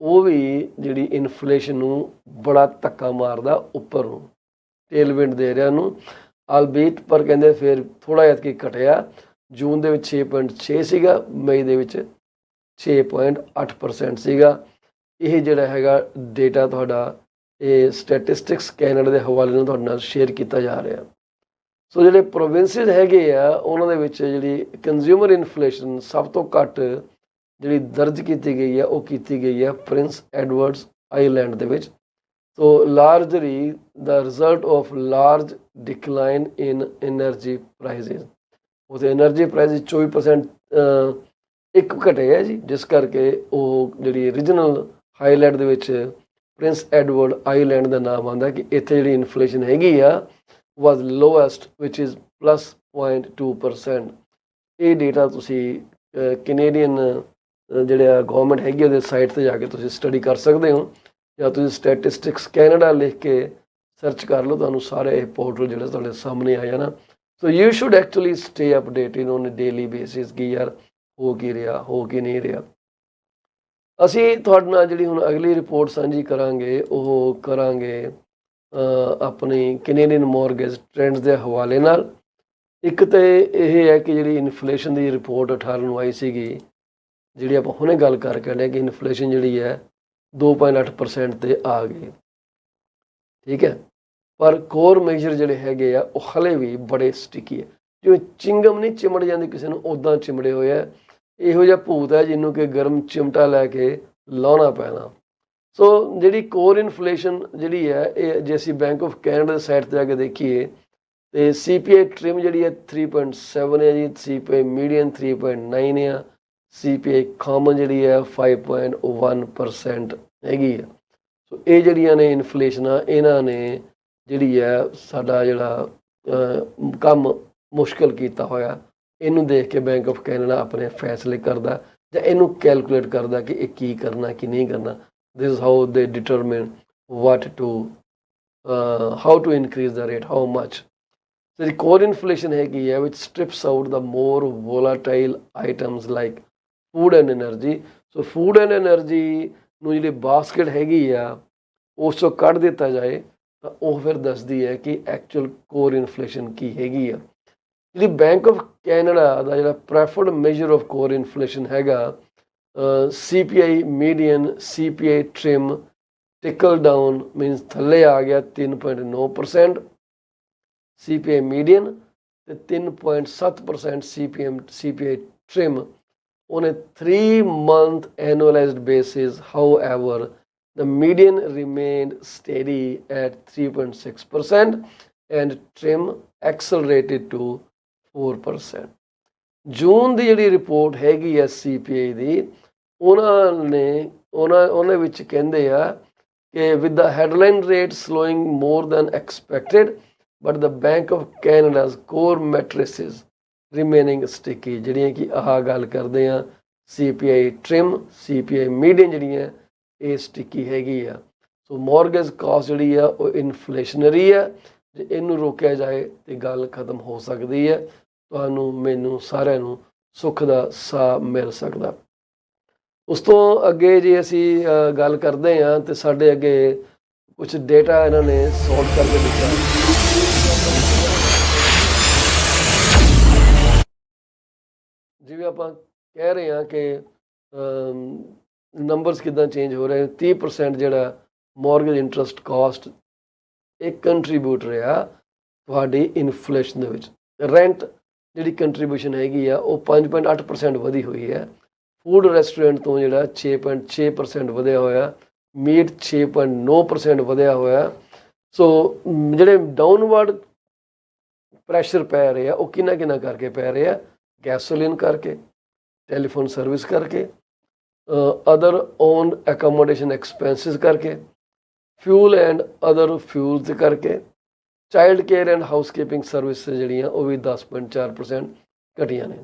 ਉਹ ਵੀ ਜਿਹੜੀ ਇਨਫਲੇਸ਼ਨ ਨੂੰ ਬੜਾ ਧੱਕਾ ਮਾਰਦਾ ਉੱਪਰ ਨੂੰ, ਟੇਲਵਿੰਡ ਦੇ ਰਿਹਾ ਉਹਨੂੰ, ਆਲਬੀਟ ਪਰ ਕਹਿੰਦੇ ਫਿਰ ਥੋੜ੍ਹਾ ਜਿਹਾ ਕਿ ਘਟਿਆ। ਜੂਨ ਦੇ ਵਿੱਚ 6.6 ਸੀਗਾ, ਮਈ ਦੇ ਵਿੱਚ 6.8% ਸੀਗਾ। ਇਹ ਜਿਹੜਾ ਹੈਗਾ ਡੇਟਾ ਤੁਹਾਡਾ ਇਹ ਸਟੈਟਿਸਟਿਕਸ ਕੈਨੇਡਾ ਦੇ ਹਵਾਲੇ ਨਾਲ ਤੁਹਾਡੇ ਨਾਲ ਸ਼ੇਅਰ ਕੀਤਾ ਜਾ ਰਿਹਾ। ਸੋ ਜਿਹੜੇ ਪ੍ਰੋਵਿੰਸਿਸ ਹੈਗੇ ਆ ਉਹਨਾਂ ਦੇ ਵਿੱਚ ਜਿਹੜੀ ਕੰਜ਼ਿਊਮਰ ਇਨਫਲੇਸ਼ਨ ਸਭ ਤੋਂ ਘੱਟ ਜਿਹੜੀ ਦਰਜ ਕੀਤੀ ਗਈ ਹੈ ਉਹ ਕੀਤੀ ਗਈ ਹੈ ਪ੍ਰਿੰਸ ਐਡਵਰਡਸ ਆਈਲੈਂਡ ਦੇ ਵਿੱਚ। So largely the result of large decline in energy prices. ਉਹਦੇ ਐਨਰਜੀ ਪ੍ਰਾਈਸਿਸ 24% ਇੱਕ ਘਟੇ ਹੈ ਜੀ, ਜਿਸ ਕਰਕੇ ਉਹ ਜਿਹੜੀ ਰੀਜਨਲ ਹਾਈਲੈਂਡ ਦੇ ਵਿੱਚ ਪ੍ਰਿੰਸ ਐਡਵਰਡ ਆਈਲੈਂਡ ਦਾ ਨਾਮ ਆਉਂਦਾ ਕਿ ਇੱਥੇ ਜਿਹੜੀ ਇਨਫਲੇਸ਼ਨ ਹੈਗੀ ਆ was lowest, which is plus 0.2%. ਇਹ ਡੇਟਾ ਤੁਸੀਂ ਕੈਨੇਡੀਅਨ ਜਿਹੜੇ ਗਵਰਨਮੈਂਟ ਹੈਗੀ ਉਹਦੇ ਸਾਈਟ 'ਤੇ ਜਾ ਕੇ ਤੁਸੀਂ ਸਟੱਡੀ ਕਰ ਸਕਦੇ ਹੋ, ਜਾਂ ਤੁਸੀਂ ਸਟੈਟਿਸਟਿਕਸ ਕੈਨੇਡਾ ਲਿਖ ਕੇ ਸਰਚ ਕਰ ਲਓ, ਤੁਹਾਨੂੰ ਸਾਰੇ ਇਹ ਪੋਰਟਲ ਜਿਹੜੇ ਤੁਹਾਡੇ ਸਾਹਮਣੇ ਆ ਜਾਣਾ। So you should actually stay updated on daily basis ਕਿ ਯਾਰ ਹੋ ਕੀ ਰਿਹਾ, ਹੋ ਕੀ ਨਹੀਂ ਰਿਹਾ। ਅਸੀਂ ਤੁਹਾਡੇ ਨਾਲ ਜਿਹੜੀ ਹੁਣ ਅਗਲੀ ਰਿਪੋਰਟ ਸਾਂਝੀ ਕਰਾਂਗੇ ਉਹ ਕਰਾਂਗੇ ਆਪਣੀ ਕੈਨੇਡੀਅਨ ਮੌਰਗੇਜ ਟ੍ਰੈਂਡਸ ਦੇ ਹਵਾਲੇ ਨਾਲ। ਇੱਕ ਤਾਂ ਇਹ ਹੈ ਕਿ ਜਿਹੜੀ ਇਨਫਲੇਸ਼ਨ ਦੀ ਰਿਪੋਰਟ 18 ਨੂੰ ਆਈ ਸੀਗੀ, ਜਿਹੜੀ ਆਪਾਂ ਹੁਣੇ ਗੱਲ ਕਰਕੇ ਹਟੇ ਕਿ ਇਨਫਲੇਸ਼ਨ ਜਿਹੜੀ ਹੈ 2.8% 'ਤੇ ਆ ਗਈ। ਠੀਕ ਹੈ, ਪਰ ਕੋਰ ਮੇਜਰ ਜਿਹੜੇ ਹੈਗੇ ਆ ਉਹ ਹਲੇ ਵੀ ਬੜੇ ਸਟਿਕੀ ਹੈ, ਜਿਵੇਂ ਚਿੰਗਮ ਨਹੀਂ ਚਿਮੜ ਜਾਂਦੀ ਕਿਸੇ ਨੂੰ ਉੱਦਾਂ ਚਿਮੜੇ ਹੋਏ ਆ। ਇਹੋ ਜਿਹਾ ਭੂਤ ਹੈ ਜਿਹਨੂੰ ਕਿ ਗਰਮ ਚਿਮਟਾ ਲੈ ਕੇ ਲਾਉਣਾ ਪੈਣਾ। ਸੋ ਜਿਹੜੀ ਕੋਰ ਇਨਫਲੇਸ਼ਨ ਜਿਹੜੀ ਹੈ ਇਹ ਜੇ ਅਸੀਂ ਬੈਂਕ ਆਫ ਕੈਨੇਡਾ ਦੇ ਸਾਈਟ 'ਤੇ ਜਾ ਕੇ ਦੇਖੀਏ ਤੇ CPI ਟ੍ਰਿਮ ਜਿਹੜੀ ਹੈ 3.7 ਹੈ ਜੀ, CPI ਮੀਡੀਅਨ 3.9 ਆ, CPI ਕਾਮਨ ਜਿਹੜੀ ਹੈ 5.1% ਹੈਗੀ ਆ। ਸੋ ਇਹ ਜਿਹੜੀਆਂ ਨੇ ਇਨਫਲੇਸ਼ਨਾਂ ਇਹਨਾਂ ਨੇ ਜਿਹੜੀ ਹੈ ਸਾਡਾ ਜਿਹੜਾ ਕੰਮ ਮੁਸ਼ਕਲ ਕੀਤਾ ਹੋਇਆ। ਇਹਨੂੰ ਦੇਖ ਕੇ ਬੈਂਕ ਆਫ ਕੈਨੇਡਾ ਆਪਣੇ ਫੈਸਲੇ ਕਰਦਾ ਜਾਂ ਇਹਨੂੰ ਕੈਲਕੂਲੇਟ ਕਰਦਾ ਕਿ ਇਹ ਕੀ ਕਰਨਾ ਕੀ ਨਹੀਂ ਕਰਨਾ। This is how they determine what to how to increase the rate, how much. So the core inflation ਹੈਗੀ ਹੈ which strips out the more volatile items like food and energy. So food and energy ਨੂੰ ਜਿਹੜੀ basket ਹੈਗੀ ਆ ਉਸ ਤੋਂ ਕੱਢ ਦਿੱਤਾ ਜਾਏ ਤਾਂ ਉਹ ਫਿਰ ਦੱਸਦੀ ਹੈ ਕਿ ਐਕਚੁਅਲ ਕੋਰ ਇਨਫਲੇਸ਼ਨ ਕੀ ਹੈਗੀ ਆ। ਜਿਹੜੀ ਬੈਂਕ ਆਫ ਕੈਨੇਡਾ ਦਾ ਜਿਹੜਾ preferred measure of core inflation ਹੈਗਾ CPI median, CPI trim, ticked down means ਥੱਲੇ ਆ ਗਿਆ 3.9%, CPI ਮੀਡੀਅਨ ਤੇ 3.7% CPI trim on a 3-month annualized basis. However, the median remained steady at 3.6% and trim accelerated to 4%. ਜੂਨ ਦੀ ਜਿਹੜੀ report ਹੈਗੀ ਹੈ CPI ਦੀ, ਉਹਨਾਂ ਵਿੱਚ ਕਹਿੰਦੇ ਆ ਕਿ with the headline rate slowing more than expected, but the Bank of Canada's core matrices remaining sticky. ਜਿਹੜੀਆਂ ਕਿ ਆਹ ਗੱਲ ਕਰਦੇ ਆ CPI trim, CPI median ਜਿਹੜੀਆਂ ਇਹ ਸਟਿੱਕੀ ਹੈਗੀ ਆ। ਸੋ ਮੌਰਗੇਜ ਕਾਸਟ ਜਿਹੜੀ ਆ ਉਹ ਇਨਫਲੇਸ਼ਨਰੀ ਆ। ਜੇ ਇਹਨੂੰ ਰੋਕਿਆ ਜਾਏ ਤੇ ਗੱਲ ਖਤਮ ਹੋ ਸਕਦੀ ਹੈ, ਤੁਹਾਨੂੰ ਮੈਨੂੰ ਸਾਰਿਆਂ ਨੂੰ ਸੁੱਖ ਦਾ ਸਾਹ ਮਿਲ ਸਕਦਾ। ਉਸ ਤੋਂ ਅੱਗੇ ਜੇ ਅਸੀਂ ਗੱਲ ਕਰਦੇ ਹਾਂ ਤੇ ਸਾਡੇ ਅੱਗੇ ਕੁਝ ਡੇਟਾ ਇਹਨਾਂ ਨੇ ਸੌਰਟ ਕਰਕੇ ਦਿੱਤਾ। ਜਿਵੇਂ ਆਪਾਂ ਕਹਿ ਰਹੇ ਹਾਂ ਕਿ ਨੰਬਰਸ ਕਿੱਦਾਂ ਚੇਂਜ ਹੋ ਰਹੇ, 30% ਜਿਹੜਾ ਮੌਰਗੇਜ ਇੰਟਰਸਟ ਕਾਸਟ ਇੱਕ ਕੰਟਰੀਬਿਊਟ ਰਿਹਾ ਤੁਹਾਡੀ ਇਨਫਲੇਸ਼ਨ ਦੇ ਵਿੱਚ। ਰੈਂਟ ਜਿਹੜੀ ਕੰਟਰੀਬਿਊਸ਼ਨ ਹੈਗੀ ਆ ਉਹ 5.8% ਵਧੀ ਹੋਈ ਹੈ। ਫੂਡ ਰੈਸਟੋਰੈਂਟ ਤੋਂ ਜਿਹੜਾ 6.6% ਵਧਿਆ ਹੋਇਆ, ਮੀਟ 6.9% ਵਧਿਆ ਹੋਇਆ। ਸੋ ਜਿਹੜੇ ਡਾਊਨਵਰਡ ਪ੍ਰੈਸ਼ਰ ਪੈ ਰਹੇ ਆ ਉਹ ਕਿਹਨਾਂ ਕਰਕੇ ਪੈ ਰਹੇ ਆ? ਗੈਸੋਲੀਨ ਕਰਕੇ, ਟੈਲੀਫੋਨ ਸਰਵਿਸ ਕਰਕੇ, ਅਦਰ ਓਨ ਐਕੋਮੋਡੇਸ਼ਨ ਐਕਸਪੈਂਸਿਸ ਕਰਕੇ, ਫਿਊਲ ਐਂਡ ਅਦਰ ਫਿਊਲਸ ਕਰਕੇ, child care and housekeeping service ਜਿਹੜੀਆਂ ਉਹ ਵੀ 10.4% ਘਟੀਆਂ ਨੇ।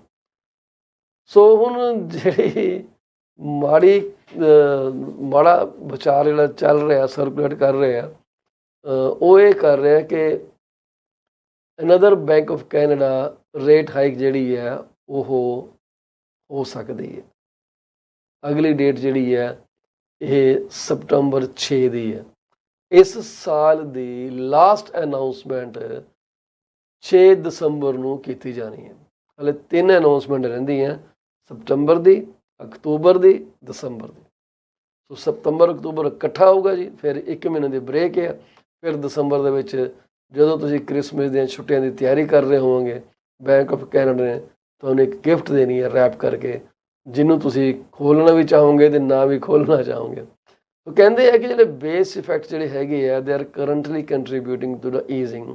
ਸੋ ਹੁਣ ਜਿਹੜੀ ਮਾੜਾ ਵਿਚਾਰ ਜਿਹੜਾ ਚੱਲ ਰਿਹਾ, ਸਰਕੂਲੇਟ ਕਰ ਰਿਹਾ, ਉਹ ਇਹ ਕਰ ਰਿਹਾ ਕਿ another bank of Canada rate hike ਜਿਹੜੀ ਹੈ ਉਹ ਹੋ ਸਕਦੀ ਹੈ। ਅਗਲੀ ਡੇਟ ਜਿਹੜੀ ਹੈ ਇਹ ਸਤੰਬਰ 6 ਦੀ ਹੈ। ਇਸ ਸਾਲ ਦੀ ਲਾਸਟ ਅਨਾਊਂਸਮੈਂਟ 6 ਦਸੰਬਰ ਨੂੰ ਕੀਤੀ ਜਾਣੀ ਹੈ। ਹਲੇ 3 ਅਨਾਊਂਸਮੈਂਟ ਰਹਿੰਦੀਆਂ, ਸਤੰਬਰ ਦੀ, ਅਕਤੂਬਰ ਦੀ, ਦਸੰਬਰ ਦੀ। ਸੋ ਸਤੰਬਰ ਅਕਤੂਬਰ ਇਕੱਠਾ ਹੋਊਗਾ ਜੀ, ਫਿਰ 1 ਮਹੀਨੇ ਦੀ ਬ੍ਰੇਕ ਹੈ। ਫਿਰ ਦਸੰਬਰ ਦੇ ਵਿੱਚ ਜਦੋਂ ਤੁਸੀਂ ਕ੍ਰਿਸਮਸ ਦੀਆਂ ਛੁੱਟੀਆਂ ਦੀ ਤਿਆਰੀ ਕਰ ਰਹੇ ਹੋਵੋਗੇ, ਬੈਂਕ ਆਫ ਕੈਨੇਡਾ ਨੇ ਤੁਹਾਨੂੰ ਇੱਕ ਗਿਫਟ ਦੇਣੀ ਹੈ ਰੈਪ ਕਰਕੇ, ਜਿਹਨੂੰ ਤੁਸੀਂ ਖੋਲ੍ਹਣਾ ਵੀ ਚਾਹੋਗੇ ਤੇ ਨਾ ਵੀ ਖੋਲ੍ਹਣਾ ਚਾਹੋਗੇ। ਉਹ ਕਹਿੰਦੇ ਆ ਕਿ ਜਿਹੜੇ ਬੇਸ ਇਫੈਕਟ ਜਿਹੜੇ ਹੈਗੇ ਆ they are currently contributing to the easing.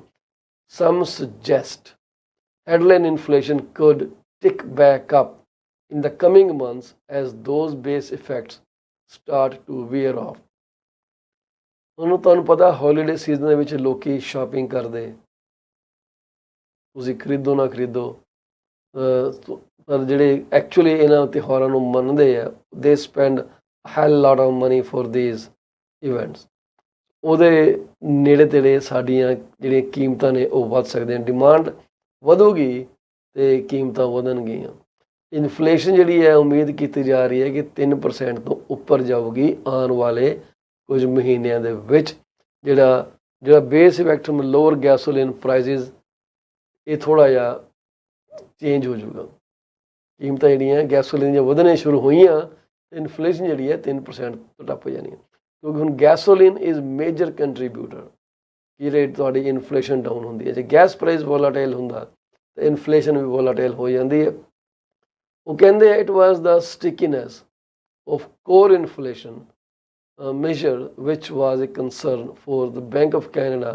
Some suggest headline inflation could tick back up in the coming months as those base effects start to wear off. ਹੁਣ ਤੁਹਾਨੂੰ ਪਤਾ ਹੌਲੀਡੇ ਸੀਜ਼ਨ ਦੇ ਵਿੱਚ ਲੋਕੀ shopping ਕਰਦੇ, ਤੁਸੀਂ ਖਰੀਦੋ ਨਾ ਖਰੀਦੋ, ਪਰ ਜਿਹੜੇ ਐਕਚੁਅਲੀ ਇਹਨਾਂ ਤਿਉਹਾਰਾਂ ਨੂੰ ਮੰਨਦੇ ਆ ਦੇ spend hell lot of money for these events. ਉਹਦੇ ਨੇੜੇ ਤੇੜੇ ਸਾਡੀਆਂ ਜਿਹੜੀਆਂ ਕੀਮਤਾਂ ਨੇ ਉਹ ਵੱਧ ਸਕਦੀਆਂ, ਡਿਮਾਂਡ ਵਧੂਗੀ ਤੇ ਕੀਮਤਾਂ ਵਧਣਗੀਆਂ। ਇਨਫਲੇਸ਼ਨ ਜਿਹੜੀ ਹੈ ਉਮੀਦ ਕੀਤੀ ਜਾ ਰਹੀ ਹੈ ਕਿ 3% ਤੋਂ ਉੱਪਰ ਜਾਊਗੀ ਆਉਣ ਵਾਲੇ ਕੁਝ ਮਹੀਨਿਆਂ ਦੇ ਵਿੱਚ। ਜਿਹੜਾ base effect lower gasoline prices ਇਹ ਥੋੜ੍ਹਾ ਜਿਹਾ ਚੇਂਜ ਹੋ ਜਾਊਗਾ। ਕੀਮਤਾਂ ਜਿਹੜੀਆਂ ਗੈਸੋਲੀਨ ਦੀਆਂ ਵਧਣੀਆਂ ਸ਼ੁਰੂ ਹੋਈਆਂ, ਇਨਫਲੇਸ਼ਨ ਜਿਹੜੀ ਹੈ 3% ਤੋਂ ਟੱਪ ਜਾਣੀ ਹੈ, ਕਿਉਂਕਿ ਹੁਣ ਗੈਸੋਲੀਨ ਇਜ਼ ਮੇਜਰ ਕੰਟਰੀਬਿਊਟਰ ਕੀ ਰੇਟ ਤੁਹਾਡੀ ਇਨਫਲੇਸ਼ਨ ਡਾਊਨ ਹੁੰਦੀ ਹੈ। ਜੇ ਗੈਸ ਪ੍ਰਾਈਸ ਵੋਲਾਟਾਈਲ ਹੁੰਦਾ ਤਾਂ ਇਨਫਲੇਸ਼ਨ ਵੀ ਵੋਲਾਟਾਈਲ ਹੋ ਜਾਂਦੀ ਹੈ। ਉਹ ਕਹਿੰਦੇ it was the stickiness of core inflation measure which was a concern for the Bank of Canada,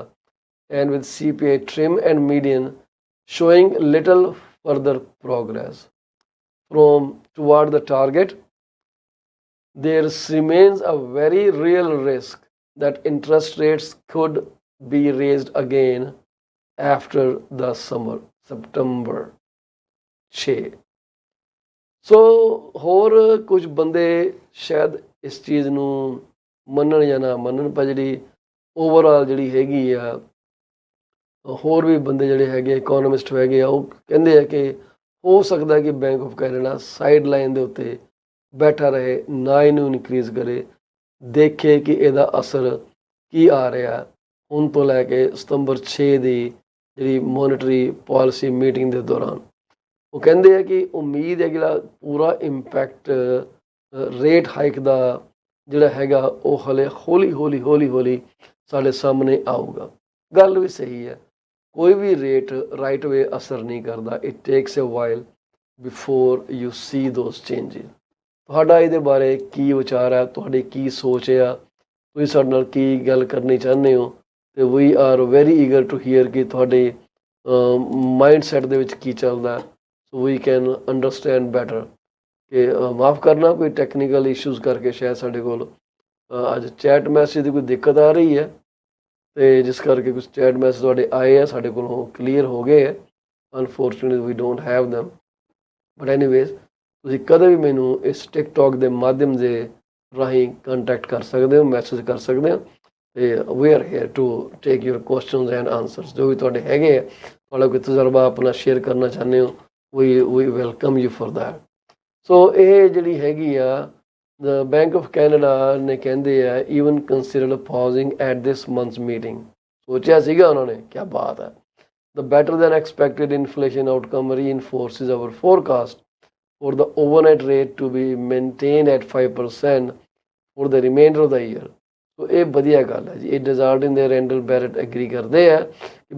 and with CPI trim and median showing little further progress from toward the target, there remains a very real risk that interest rates could be raised again after the summer ਸਤੰਬਰ 6। ਸੋ ਹੋਰ ਕੁਝ ਬੰਦੇ ਸ਼ਾਇਦ ਇਸ ਚੀਜ਼ ਨੂੰ ਮੰਨਣ ਜਾਂ ਨਾ ਮੰਨਣ, ਪਰ ਜਿਹੜੀ ਓਵਰਆਲ ਜਿਹੜੀ ਹੈਗੀ ਆ, ਹੋਰ ਵੀ ਬੰਦੇ ਜਿਹੜੇ ਹੈਗੇ ਇਕੋਨੋਮਿਸਟ ਹੈਗੇ ਆ, ਉਹ ਕਹਿੰਦੇ ਆ ਕਿ ਹੋ ਸਕਦਾ ਕਿ bank of Canada side line ਦੇ ਉੱਤੇ ਬੈਠਾ ਰਹੇ, ਨਾ ਇਹਨੂੰ ਇਨਕਰੀਜ਼ ਕਰੇ, ਦੇਖੇ ਕਿ ਇਹਦਾ ਅਸਰ ਕੀ ਆ ਰਿਹਾ ਹੁਣ ਤੋਂ ਲੈ ਕੇ ਸਤੰਬਰ 6 ਦੀ ਜਿਹੜੀ ਮੋਨੀਟਰੀ ਪਾਲਿਸੀ ਮੀਟਿੰਗ ਦੇ ਦੌਰਾਨ। ਉਹ ਕਹਿੰਦੇ ਆ ਕਿ ਉਮੀਦ ਹੈ ਕਿ ਜਿਹੜਾ ਪੂਰਾ ਇੰਪੈਕਟ ਰੇਟ ਹਾਈਕ ਦਾ ਜਿਹੜਾ ਹੈਗਾ ਉਹ ਹਲੇ ਹੌਲੀ ਸਾਡੇ ਸਾਹਮਣੇ ਆਊਗਾ। ਗੱਲ ਵੀ ਸਹੀ ਹੈ, ਕੋਈ ਵੀ ਰੇਟ ਰਾਈਟ ਵੇ ਅਸਰ ਨਹੀਂ ਕਰਦਾ। It takes a while before you see those changes. ਤੁਹਾਡਾ ਇਹਦੇ ਬਾਰੇ ਕੀ ਵਿਚਾਰ ਹੈ, ਤੁਹਾਡੀ ਕੀ ਸੋਚ ਆ, ਤੁਸੀਂ ਸਾਡੇ ਨਾਲ ਕੀ ਗੱਲ ਕਰਨੀ ਚਾਹੁੰਦੇ ਹੋ, ਅਤੇ we are very eager to hear ਕਿ ਤੁਹਾਡੇ ਮਾਈਂਡ ਸੈਟ ਦੇ ਵਿੱਚ ਕੀ ਚੱਲਦਾ, so we can understand better. ਕਿ ਮਾਫ਼ ਕਰਨਾ, ਕੋਈ ਟੈਕਨੀਕਲ ਇਸ਼ੂਜ਼ ਕਰਕੇ ਸ਼ਾਇਦ ਸਾਡੇ ਕੋਲ ਅੱਜ ਚੈਟ ਮੈਸੇਜ ਦੀ ਕੋਈ ਦਿੱਕਤ ਆ ਰਹੀ ਹੈ, ਅਤੇ ਜਿਸ ਕਰਕੇ ਕੁਝ ਚੈਟ ਮੈਸੇਜ ਤੁਹਾਡੇ ਆਏ ਆ, ਸਾਡੇ ਕੋਲੋਂ ਕਲੀਅਰ ਹੋ ਗਏ ਹੈ। Unfortunately we don't have them, but anyways ਤੁਸੀਂ ਕਦੇ ਵੀ ਮੈਨੂੰ ਇਸ ਟਿਕਟੋਕ ਦੇ ਮਾਧਿਅਮ ਦੇ ਰਾਹੀਂ ਕੰਟੈਕਟ ਕਰ ਸਕਦੇ ਹੋ, ਮੈਸੇਜ ਕਰ ਸਕਦੇ ਹੋ, ਅਤੇ we are here to take your questions and answers. ਜੋ ਵੀ ਤੁਹਾਡੇ ਹੈਗੇ ਆ, ਤੁਹਾਡਾ ਕੋਈ ਤਜਰਬਾ ਆਪਣਾ ਸ਼ੇਅਰ ਕਰਨਾ ਚਾਹੁੰਦੇ ਹੋ, ਵੀ ਵੈਲਕਮ ਯੂ ਫॉर दैट। ਸੋ ਇਹ ਜਿਹੜੀ ਹੈਗੀ ਆ, ਬੈਂਕ ਆਫ ਕੈਨੇਡਾ ਨੇ ਕਹਿੰਦੇ ਆ even consider pausing at this month's meeting. ਸੋਚਿਆ ਸੀਗਾ ਉਹਨਾਂ ਨੇ, ਕਿਆ ਬਾਤ ਹੈ। The better than expected inflation outcome reinforces our forecast for the overnight rate to be maintained at 5% for the remainder of the year। so ਇਹ ਵਧੀਆ ਗੱਲ ਹੈ ਜੀ। ਇਹ ਡਿਜ਼ਾਰਡ ਇਨ ਦੇ ਰੈਂਡਲ ਬੈਰਟ ਐਗਰੀ ਕਰਦੇ ਆ ਕਿ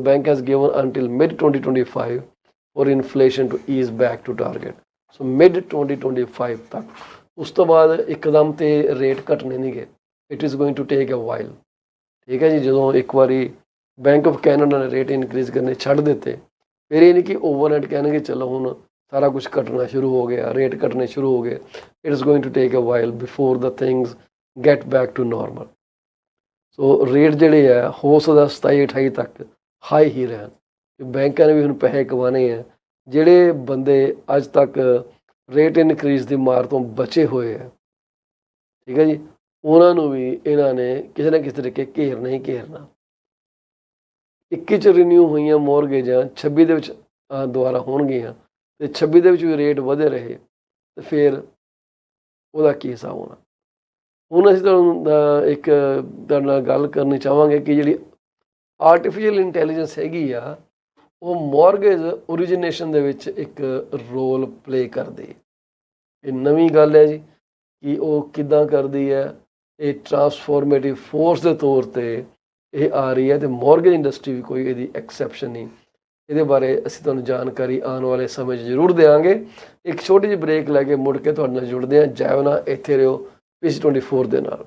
bank has given until mid 2025 for inflation to ease back to target। so mid 2025 ਤੱਕ, ਉਸ ਤੋਂ ਬਾਅਦ ਇੱਕਦਮ ਤੇ ਰੇਟ ਘਟਣੇ ਨਹੀਂ ਗਏ। it is going to take a while। ਠੀਕ ਹੈ ਜੀ। ਜਦੋਂ ਇੱਕ ਵਾਰੀ ਬੈਂਕ ਆਫ ਕੈਨੇਡਾ ਨੇ ਰੇਟ ਇਨਕਰੀਜ਼ ਕਰਨੇ ਛੱਡ ਦਿੱਤੇ, ਫਿਰ ਇਹ ਨਹੀਂ ਕਿ ਓਵਰਨਾਈਟ ਕਹਿਣਗੇ ਚਲੋ ਹੁਣ ਸਾਰਾ ਕੁਝ ਘਟਣਾ ਸ਼ੁਰੂ ਹੋ ਗਿਆ, ਰੇਟ ਘਟਣੇ ਸ਼ੁਰੂ ਹੋ ਗਏ। It is going to take a while before the things get back to normal. So rate ਜਿਹੜੇ ਆ ਹੋ ਸਕਦਾ 27-28 ਤੱਕ ਹਾਈ ਹੀ ਰਹਿਣ। ਬੈਂਕਾਂ ਨੇ ਵੀ ਹੁਣ ਪੈਸੇ ਕਮਾਣੇ ਆ। ਜਿਹੜੇ ਬੰਦੇ ਅੱਜ ਤੱਕ ਰੇਟ ਇਨਕਰੀਜ਼ ਦੀ ਮਾਰ ਤੋਂ ਬਚੇ ਹੋਏ ਆ, ਠੀਕ ਹੈ ਜੀ, ਉਹਨਾਂ ਨੂੰ ਵੀ ਇਹਨਾਂ ਨੇ ਕਿਸੇ ਨਾ ਕਿਸੇ ਤਰੀਕੇ ਘੇਰਨਾ ਹੀ ਘੇਰਨਾ। 21 'ਚ ਰਿਨਿਊ ਹੋਈਆਂ ਮੋਰਗੇਜਾਂ 26 ਦੇ ਵਿੱਚ ਦੁਬਾਰਾ ਹੋਣਗੀਆਂ, ਅਤੇ 26 ਦੇ ਵਿੱਚ ਵੀ ਰੇਟ ਵਧੇ ਰਹੇ, ਅਤੇ ਫਿਰ ਉਹਦਾ ਕੀ ਹਿਸਾਬ ਹੋਣਾ। ਹੁਣ ਅਸੀਂ ਤੁਹਾਨੂੰ ਇੱਕ ਤੁਹਾਡੇ ਨਾਲ ਗੱਲ ਕਰਨੀ ਚਾਹਾਂਗੇ ਕਿ ਜਿਹੜੀ ਆਰਟੀਫਿਸ਼ੀਅਲ ਇੰਟੈਲੀਜੈਂਸ ਹੈਗੀ ਆ, ਉਹ ਮੋਰਗੇਜ ਓਰੀਜੀਨੇਸ਼ਨ ਦੇ ਵਿੱਚ ਇੱਕ ਰੋਲ ਪਲੇ ਕਰਦੀ ਹੈ। ਇਹ ਨਵੀਂ ਗੱਲ ਹੈ ਜੀ ਕਿ ਉਹ ਕਿੱਦਾਂ ਕਰਦੀ ਹੈ। ਇਹ ਟਰਾਂਸਫੋਰਮੇਟਿਵ ਫੋਰਸ ਦੇ ਤੌਰ 'ਤੇ ਇਹ ਆ ਰਹੀ ਹੈ, ਅਤੇ ਮੋਰਗੇਜ ਇੰਡਸਟਰੀ ਵੀ ਕੋਈ ਇਹਦੀ ਐਕਸੈਪਸ਼ਨ ਨਹੀਂ। ਇਹਦੇ ਬਾਰੇ ਅਸੀਂ ਤੁਹਾਨੂੰ ਜਾਣਕਾਰੀ ਆਉਣ ਵਾਲੇ ਸਮੇਂ 'ਚ ਜ਼ਰੂਰ ਦੇਵਾਂਗੇ। ਇੱਕ ਛੋਟੀ ਜਿਹੀ ਬ੍ਰੇਕ ਲੈ ਕੇ ਮੁੜ ਕੇ ਤੁਹਾਡੇ ਨਾਲ ਜੁੜਦੇ ਹਾਂ। ਜਾਇਓ ਨਾ, ਇੱਥੇ ਰਹੋ PC24 ਦੇ ਨਾਲ।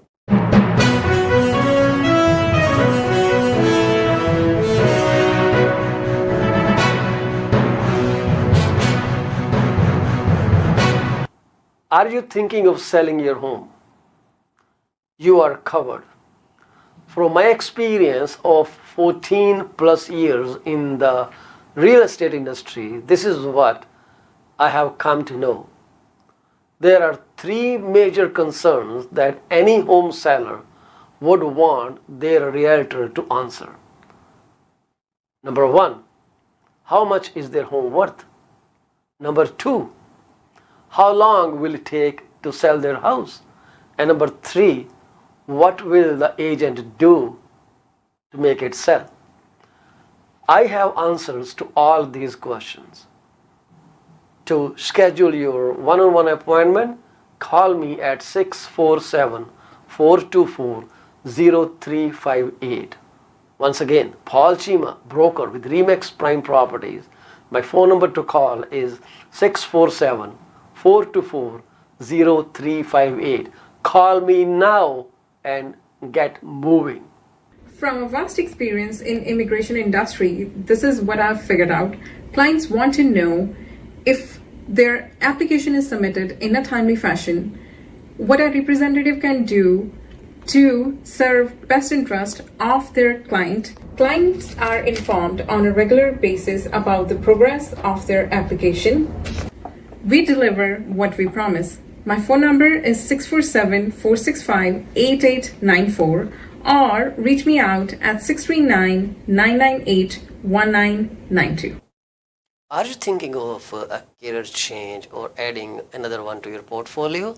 Are you thinking of selling your home? You are covered. From my experience of 14 plus years in the real estate industry, this is what I have come to know. There are three major concerns that any home seller would want their realtor to answer. Number one, how much is their home worth? Number two, how long will it take to sell their house? And number three, what will the agent do to make it sell? I have answers to all these questions. To schedule your one-on-one appointment, call me at 647-424-0358. Once again, Paul Chima, broker with Remax Prime Properties. My phone number to call is 647-424-0358. Call me now and get moving. From a vast experience in immigration industry, this is what I've figured out. Clients want to know if their application is submitted in a timely fashion, what a representative can do to serve best interest of their client. Clients are informed on a regular basis about the progress of their application. We deliver what we promise. My phone number is 647-465-8894 or reach me out at 639-998-1992. Are you thinking of a career change or adding another one to your portfolio?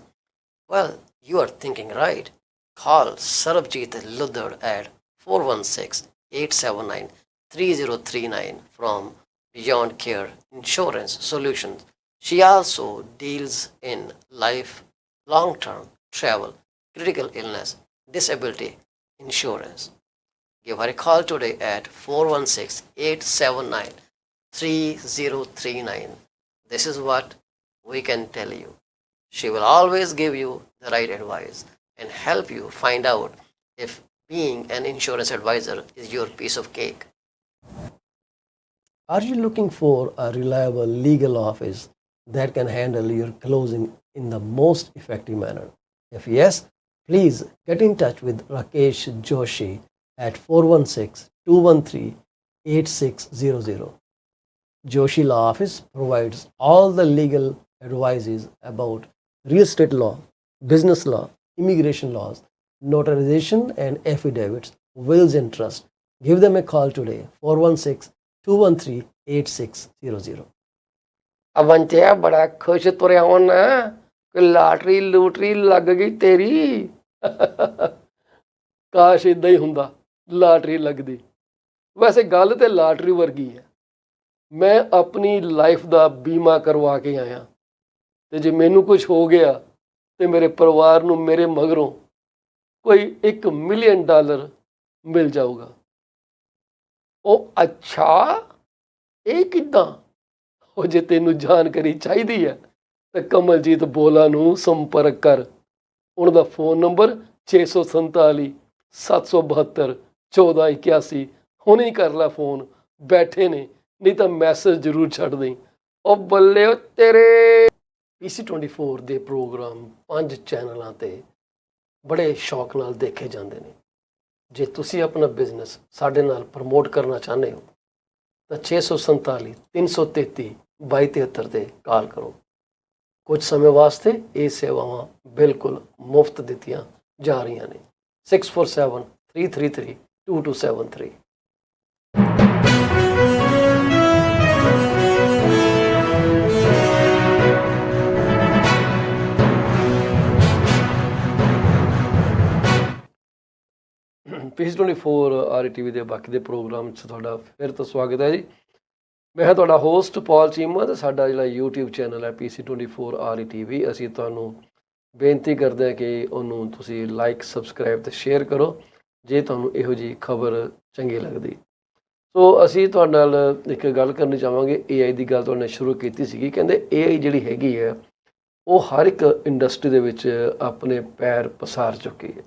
Well, you are thinking right. Call Sarabjit Luddar at 416-879-3039 from Beyond Care Insurance Solutions. She also deals in life, long-term travel, critical illness, disability insurance. Give her a call today at 416-879-3039. This is what we can tell you. She will always give you the right advice and help you find out if being an insurance advisor is your piece of cake. Are you looking for a reliable legal office that can handle your closing in the most effective manner? If yes, please get in touch with Rakesh Joshi at 416-213-8600. Joshi Law Office provides all the legal advices about real estate law, business law, immigration laws, notarization and affidavits, wills and trust. Give them a call today, 416-213-8600. ਅਵੰਚਿਆ ਬੜਾ ਖੁਸ਼ ਤੁਰਿਆ ਹੋਣਾ ਕਿ lottery ਲੂਟਰੀ ਲੱਗ ਗਈ ਤੇਰੀ। ਕਾਸ਼ ਇਦਾਂ ਹੀ ਹੁੰਦਾ, ਲਾਟਰੀ ਲੱਗਦੀ। ਵੈਸੇ ਗੱਲ ਤੇ ਲਾਟਰੀ ਵਰਗੀ ਹੈ। ਮੈਂ ਆਪਣੀ ਲਾਈਫ ਦਾ ਬੀਮਾ ਕਰਵਾ ਕੇ ਆਇਆ ਤੇ ਜੇ ਮੈਨੂੰ ਕੁਝ ਹੋ ਗਿਆ ਤੇ ਮੇਰੇ ਪਰਿਵਾਰ ਨੂੰ ਮੇਰੇ ਮਗਰੋਂ ਕੋਈ $1 ਮਿਲੀਅਨ ਮਿਲ ਜਾਊਗਾ। ਉਹ ਅੱਛਾ, ਇਹ ਕਿੱਦਾਂ? ਉਹ ਜੇ ਤੈਨੂੰ ਜਾਣਕਾਰੀ ਚਾਹੀਦੀ ਹੈ ਤਾਂ ਕਮਲਜੀਤ ਬੋਲਾ ਨੂੰ ਸੰਪਰਕ ਕਰ। ਉਹਨਾਂ ਦਾ ਫੋਨ ਨੰਬਰ 647-772-1481। ਹੁਣੇ ਹੀ ਕਰ ਲੈ ਫੋਨ, ਬੈਠੇ ਨੇ, ਨਹੀਂ ਤਾਂ ਮੈਸੇਜ ਜ਼ਰੂਰ ਛੱਡ ਦੇਈਂ। ਉਹ ਬੱਲੇ ਓ ਤੇਰੇ। PC24 ਦੇ ਪ੍ਰੋਗਰਾਮ 5 ਚੈਨਲਾਂ ਤੇ ਬੜੇ ਸ਼ੌਕ ਨਾਲ ਦੇਖੇ ਜਾਂਦੇ ਨੇ। ਜੇ ਤੁਸੀਂ ਆਪਣਾ ਬਿਜ਼ਨਸ ਸਾਡੇ ਨਾਲ ਪ੍ਰਮੋਟ ਕਰਨਾ ਚਾਹੁੰਦੇ ਹੋ ਤਾਂ 647-333-2273 ਤੇ ਕਾਲ ਕਰੋ। ਕੁਝ ਸਮੇਂ ਵਾਸਤੇ ਇਹ ਸੇਵਾਵਾਂ ਬਿਲਕੁਲ ਮੁਫਤ ਦਿੱਤੀਆਂ ਜਾ ਰਹੀਆਂ ਨੇ। 647-333-2273। PC24 RETV ਦੇ ਬਾਕੀ ਦੇ ਪ੍ਰੋਗਰਾਮ 'ਚ ਤੁਹਾਡਾ ਫਿਰ ਤੋਂ ਸਵਾਗਤ ਹੈ ਜੀ। ਮੈਂ ਹਾਂ ਤੁਹਾਡਾ ਹੋਸਟ ਪਾਲ ਚੀਮਾ ਤੇ ਸਾਡਾ ਜਿਹੜਾ YouTube ਚੈਨਲ ਹੈ PC24 RETV, ਅਸੀਂ ਤੁਹਾਨੂੰ ਬੇਨਤੀ ਕਰਦੇ ਹਾਂ ਕਿ ਉਹਨੂੰ ਤੁਸੀਂ ਲਾਈਕ, ਸਬਸਕ੍ਰਾਈਬ ਤੇ ਸ਼ੇਅਰ ਕਰੋ ਜੇ ਤੁਹਾਨੂੰ ਇਹੋ ਜਿਹੀ ਖਬਰ ਚੰਗੀ ਲੱਗਦੀ। ਸੋ ਅਸੀਂ ਤੁਹਾਡੇ ਨਾਲ ਇੱਕ ਗੱਲ ਕਰਨੀ ਚਾਹਾਂਗੇ। AI ਦੀ ਗੱਲ ਤੁਹਾਡੇ ਨਾਲ ਸ਼ੁਰੂ ਕੀਤੀ ਸੀਗੀ। ਕਹਿੰਦੇ AI ਜਿਹੜੀ ਹੈਗੀ ਹੈ ਉਹ ਹਰ ਇੱਕ ਇੰਡਸਟਰੀ ਦੇ ਵਿੱਚ ਆਪਣੇ ਪੈਰ ਪਸਾਰ ਚੁੱਕੀ ਹੈ।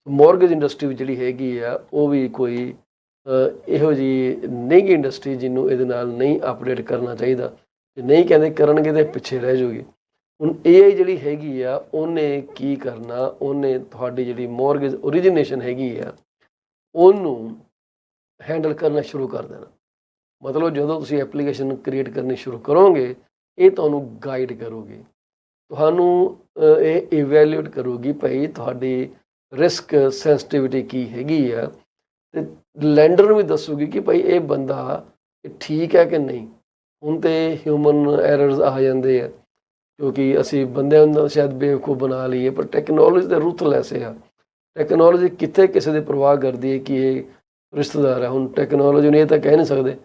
ਮੋਰਗੇਜ ਇੰਡਸਟਰੀ ਵੀ ਜਿਹੜੀ ਹੈਗੀ ਆ ਉਹ ਵੀ ਕੋਈ ਇਹੋ ਜਿਹੀ ਨਹੀਂ ਗੀ ਇੰਡਸਟਰੀ ਜਿਹਨੂੰ ਇਹਦੇ ਨਾਲ ਨਹੀਂ ਅਪਡੇਟ ਕਰਨਾ ਚਾਹੀਦਾ। ਜੇ ਨਹੀਂ ਕਹਿੰਦੇ ਕਰਨਗੇ ਤਾਂ ਪਿੱਛੇ ਰਹਿ ਜਾਊਗੀ। ਹੁਣ AI ਜਿਹੜੀ ਹੈਗੀ ਆ ਉਹਨੇ ਕੀ ਕਰਨਾ, ਉਹਨੇ ਤੁਹਾਡੀ ਜਿਹੜੀ ਮੋਰਗੇਜ ਓਰੀਜੀਨੇਸ਼ਨ ਹੈਗੀ ਆ ਉਹਨੂੰ ਹੈਂਡਲ ਕਰਨਾ ਸ਼ੁਰੂ ਕਰ ਦੇਣਾ। ਮਤਲਬ ਜਦੋਂ ਤੁਸੀਂ ਐਪਲੀਕੇਸ਼ਨ ਕ੍ਰੀਏਟ ਕਰਨੀ ਸ਼ੁਰੂ ਕਰੋਗੇ ਇਹ ਤੁਹਾਨੂੰ ਗਾਈਡ ਕਰੂਗੀ, ਤੁਹਾਨੂੰ ਇਹ ਇਵੈਲੂਏਟ ਕਰੂਗੀ ਭਾਈ ਤੁਹਾਡੀ ਰਿਸਕ ਸੈਂਸਿਟੀਵਿਟੀ ਕੀ ਹੈਗੀ ਆ, ਅਤੇ ਲੈਂਡਰ ਨੂੰ ਵੀ ਦੱਸੂਗੀ ਕਿ ਭਾਈ ਇਹ ਬੰਦਾ ਠੀਕ ਹੈ ਕਿ ਨਹੀਂ। ਹੁਣ ਤਾਂ ਹਿਊਮਨ ਐਰਰਸ ਆ ਜਾਂਦੇ ਆ ਕਿਉਂਕਿ ਅਸੀਂ ਬੰਦਿਆਂ ਨੂੰ ਸ਼ਾਇਦ ਬੇਵਕੂਫ ਬਣਾ ਲਈਏ, ਪਰ ਟੈਕਨੋਲੋਜੀ ਤਾਂ ਰੂਥਲੈਸ ਆ। ਟੈਕਨੋਲੋਜੀ ਕਿੱਥੇ ਕਿਸੇ ਦੀ ਪਰਵਾਹ ਕਰਦੀ ਹੈ ਕਿ ਇਹ ਰਿਸ਼ਤੇਦਾਰ ਹੈ। ਹੁਣ ਟੈਕਨੋਲੋਜੀ ਨੂੰ ਇਹ ਤਾਂ ਕਹਿ ਨਹੀਂ ਸਕਦੇ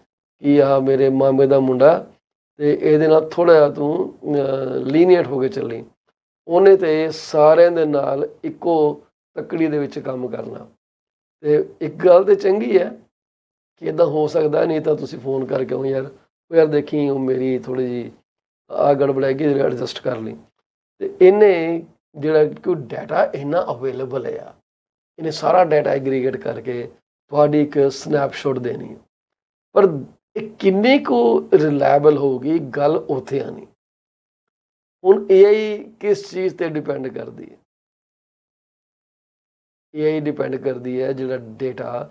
ਕਿ ਆਹ ਮੇਰੇ ਮਾਮੇ ਦਾ ਮੁੰਡਾ ਅਤੇ ਇਹਦੇ ਨਾਲ ਥੋੜ੍ਹਾ ਜਿਹਾ ਤੂੰ ਲੀਨੀਅਟ ਹੋ ਕੇ ਚੱਲੀ। ਉਹਨੇ ਤਾਂ ਸਾਰਿਆਂ ਦੇ ਨਾਲ ਇੱਕੋ ਤੱਕੜੀ ਦੇ ਵਿੱਚ ਕੰਮ ਕਰਨਾ। ਅਤੇ ਇੱਕ ਗੱਲ ਤਾਂ ਚੰਗੀ ਹੈ ਕਿ ਇੱਦਾਂ ਹੋ ਸਕਦਾ, ਨਹੀਂ ਤਾਂ ਤੁਸੀਂ ਫੋਨ ਕਰਕੇ ਉਹ ਯਾਰ ਦੇਖੀ ਉਹ ਮੇਰੀ ਥੋੜ੍ਹੀ ਜਿਹੀ ਆਹ ਗੜਬੜ ਹੈਗੀ, ਐਡਜਸਟ ਕਰ ਲਈ। ਅਤੇ ਇਹਨੇ ਜਿਹੜਾ ਕਿ ਡਾਟਾ ਇੰਨਾ ਅਵੇਲੇਬਲ ਆ, ਇਹਨੇ ਸਾਰਾ ਡਾਟਾ ਐਗਰੀਗੇਟ ਕਰਕੇ ਤੁਹਾਡੀ ਇੱਕ ਸਨੈਪਸ਼ਾਟ ਦੇਣੀ ਹੈ। ਪਰ ਇਹ ਕਿੰਨੀ ਕੁ ਰਿਲਾਇਬਲ ਹੋਊਗੀ, ਗੱਲ ਉੱਥੇ ਆਣੀ। ਹੁਣ AI ਕਿਸ ਚੀਜ਼ 'ਤੇ ਡਿਪੈਂਡ ਕਰਦੀ ਹੈ। AI ਡਿਪੈਂਡ ਕਰਦੀ ਹੈ ਜਿਹੜਾ ਡੇਟਾ